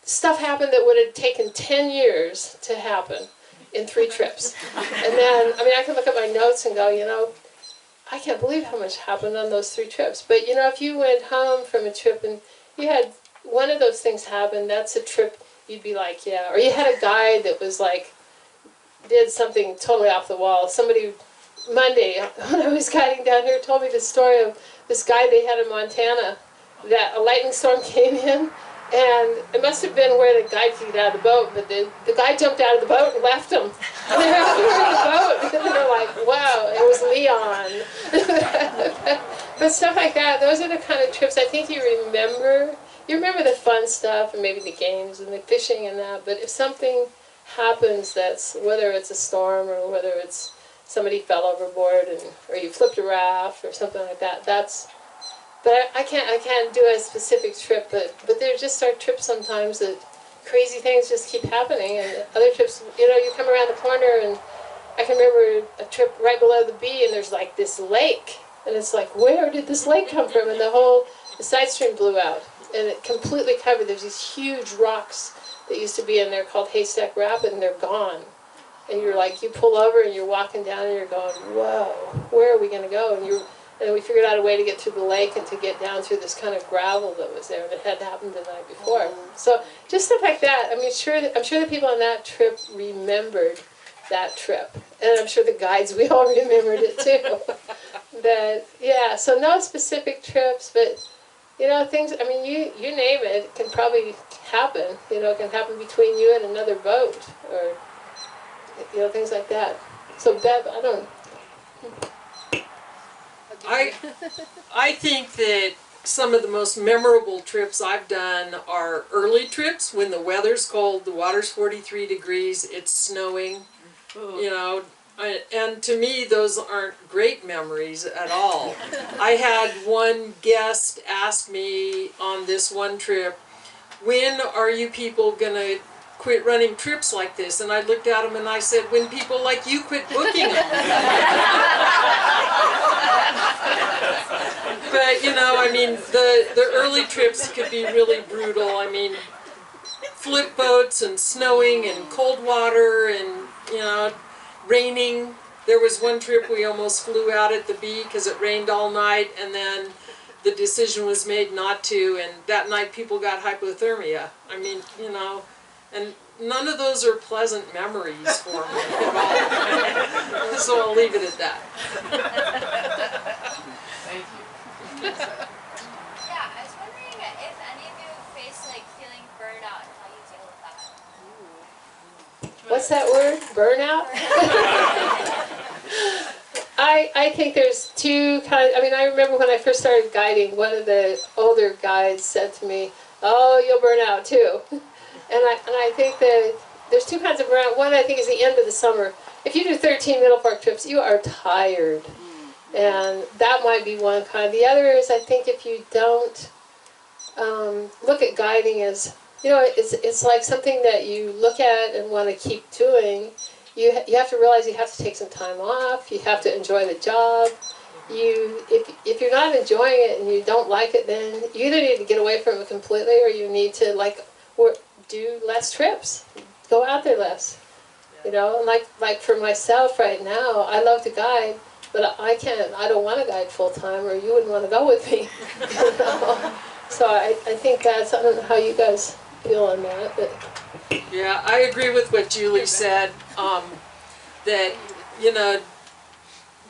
stuff happened that would have taken 10 years to happen in 3 trips. And then, I mean, I can look at my notes and go, you know, I can't believe how much happened on those 3 trips. But, you know, if you went home from a trip and you had one of those things happen, that's a trip you'd be like, yeah. Or you had a guide that was like, did something totally off the wall. Somebody, Monday, when I was guiding down here, told me the story of this guide they had in Montana, that a lightning storm came in, and it must have been where the guide could get out of the boat, but the guy jumped out of the boat and left him. And they're out there in the boat, and they're like, wow, it was Leon. But stuff like that, those are the kind of trips I think you remember. You remember the fun stuff, and maybe the games, and the fishing and that, but if something happens that's, whether it's a storm, or whether it's somebody fell overboard, or you flipped a raft, or something like that, that's, but I can't do a specific trip, but there just are trips sometimes that crazy things just keep happening, and other trips, you know, you come around the corner, and I can remember a trip right below the bee, and there's like this lake, and it's like, where did this lake come from? And the side stream blew out, and it completely covered. There's these huge rocks that used to be in there called Haystack Rapid, and they're gone. And you're like, you pull over, and you're walking down, and you're going, whoa, where are we going to go? And we figured out a way to get through the lake and to get down through this kind of gravel that was there that had happened the night before. So just stuff like that. I mean, I'm sure the people on that trip remembered that trip. And I'm sure the guides, we all remembered it too. But yeah, so no specific trips, but you know, things, I mean, you name it, it can probably happen. You know, it can happen between you and another boat, or, you know, things like that. So Bev, I don't... I think that some of the most memorable trips I've done are early trips when the weather's cold, the water's 43 degrees, it's snowing, you know, and to me those aren't great memories at all. I had one guest ask me on this one trip, when are you people gonna quit running trips like this? And I looked at him and I said, when people like you quit booking them. But, you know, I mean, the early trips could be really brutal. I mean, flip boats and snowing and cold water and, you know, raining. There was one trip we almost flew out at the bee because it rained all night, and then the decision was made not to, and that night people got hypothermia. I mean, you know, and none of those are pleasant memories for me at all. So I'll leave it at that. Thank you. Yeah, I was wondering if any of you face like feeling burnout and how you deal with that. What's that word? Burnout? I think there's two kinds. I mean, I remember when I first started guiding, one of the older guides said to me, "Oh, you'll burn out too." And I think that there's two kinds of burnout. One, I think, is the end of the summer. If you do 13 Middle Fork trips, you are tired. And that might be one kind. The other is, I think, if you don't look at guiding as, you know, it's like something that you look at and want to keep doing. You have to realize you have to take some time off. You have to enjoy the job. If you're not enjoying it and you don't like it, then you either need to get away from it completely, or you need to do less trips, go out there less. You know, and like for myself right now, I love to guide, but I don't want to guide full time, or you wouldn't want to go with me. You know? So I think that's, I don't know how you guys feel on that, but. Yeah, I agree with what Julie said, that, you know,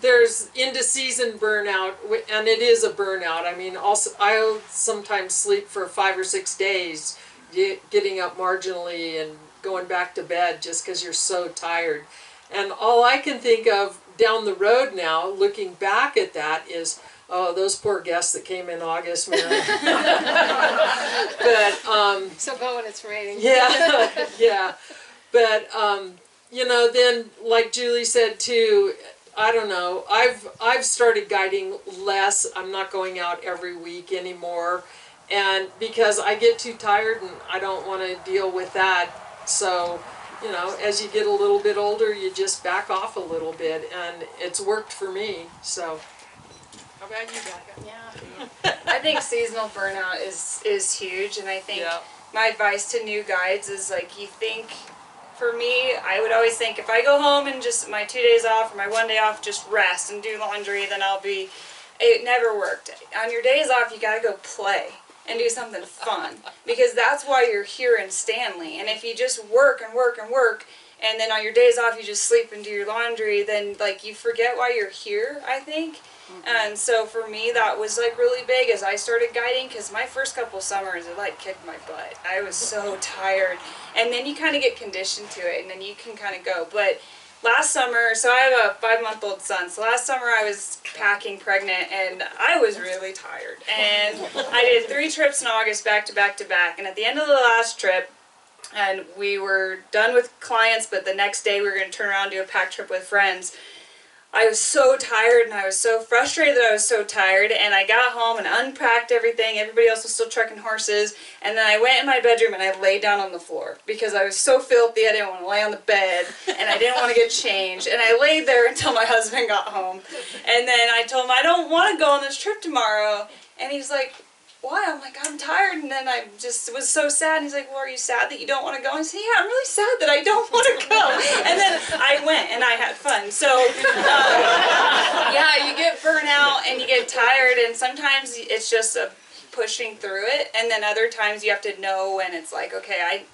there's into season burnout, and it is a burnout. I mean, also I'll sometimes sleep for 5 or 6 days, getting up marginally and going back to bed just because you're so tired. And all I can think of down the road now, looking back at that, is, oh, those poor guests that came in August, Mary. But So go when it's raining. yeah, yeah. But you know, then like Julie said too, I don't know. I've started guiding less. I'm not going out every week anymore, and because I get too tired and I don't want to deal with that. So, you know, as you get a little bit older, you just back off a little bit, and it's worked for me. So, how about you, Becca? Yeah. I think seasonal burnout is huge, and I think my advice to new guides is, like, you think, for me, I would always think if I go home and just my 2 days off or my 1 day off, just rest and do laundry, then I'll be, it never worked. On your days off, you gotta go play and do something fun, because that's why you're here in Stanley. And if you just work and work and work, and then on your days off you just sleep and do your laundry, then like you forget why you're here, I think. And so for me that was like really big as I started guiding, because my first couple summers it like kicked my butt. I was so tired, and then you kind of get conditioned to it, and then you can kind of go. But last summer, so I have a 5-month-old son, so last summer I was packing pregnant and I was really tired. And I did 3 trips in August back to back to back, and at the end of the last trip, and we were done with clients, but the next day we were going to turn around and do a pack trip with friends. I was so tired and I was so frustrated that I was so tired, and I got home and unpacked everything. Everybody else was still trucking horses, and then I went in my bedroom and I laid down on the floor because I was so filthy I didn't want to lay on the bed and I didn't want to get changed, and I laid there until my husband got home. And then I told him I don't want to go on this trip tomorrow, and he's like, why? I'm like, I'm tired. And then I just was so sad. And he's like, well, are you sad that you don't want to go? And I said, yeah, I'm really sad that I don't want to go. And then I went and I had fun. So, yeah, you get burnout and you get tired, and sometimes it's just pushing through it. And then other times you have to know when it's like, okay,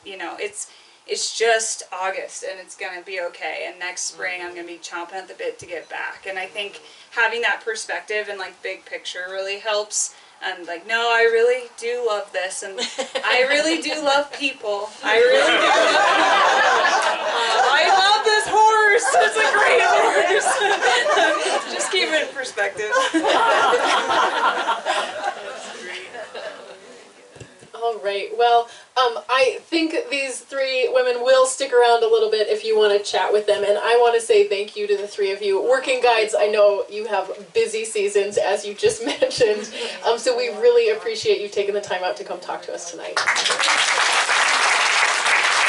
it's just August and it's going to be okay. And next spring I'm going to be chomping at the bit to get back. And I think having that perspective and like big picture really helps. And like, no, I really do love this, and I really do love people. I really do love people. I love this horse. It's a great horse. Just keep it in perspective. All right. Well, I think these 3 women will stick around a little bit if you want to chat with them. And I want to say thank you to the 3 of you. Working guides, I know you have busy seasons, as you just mentioned. So we really appreciate you taking the time out to come talk to us tonight.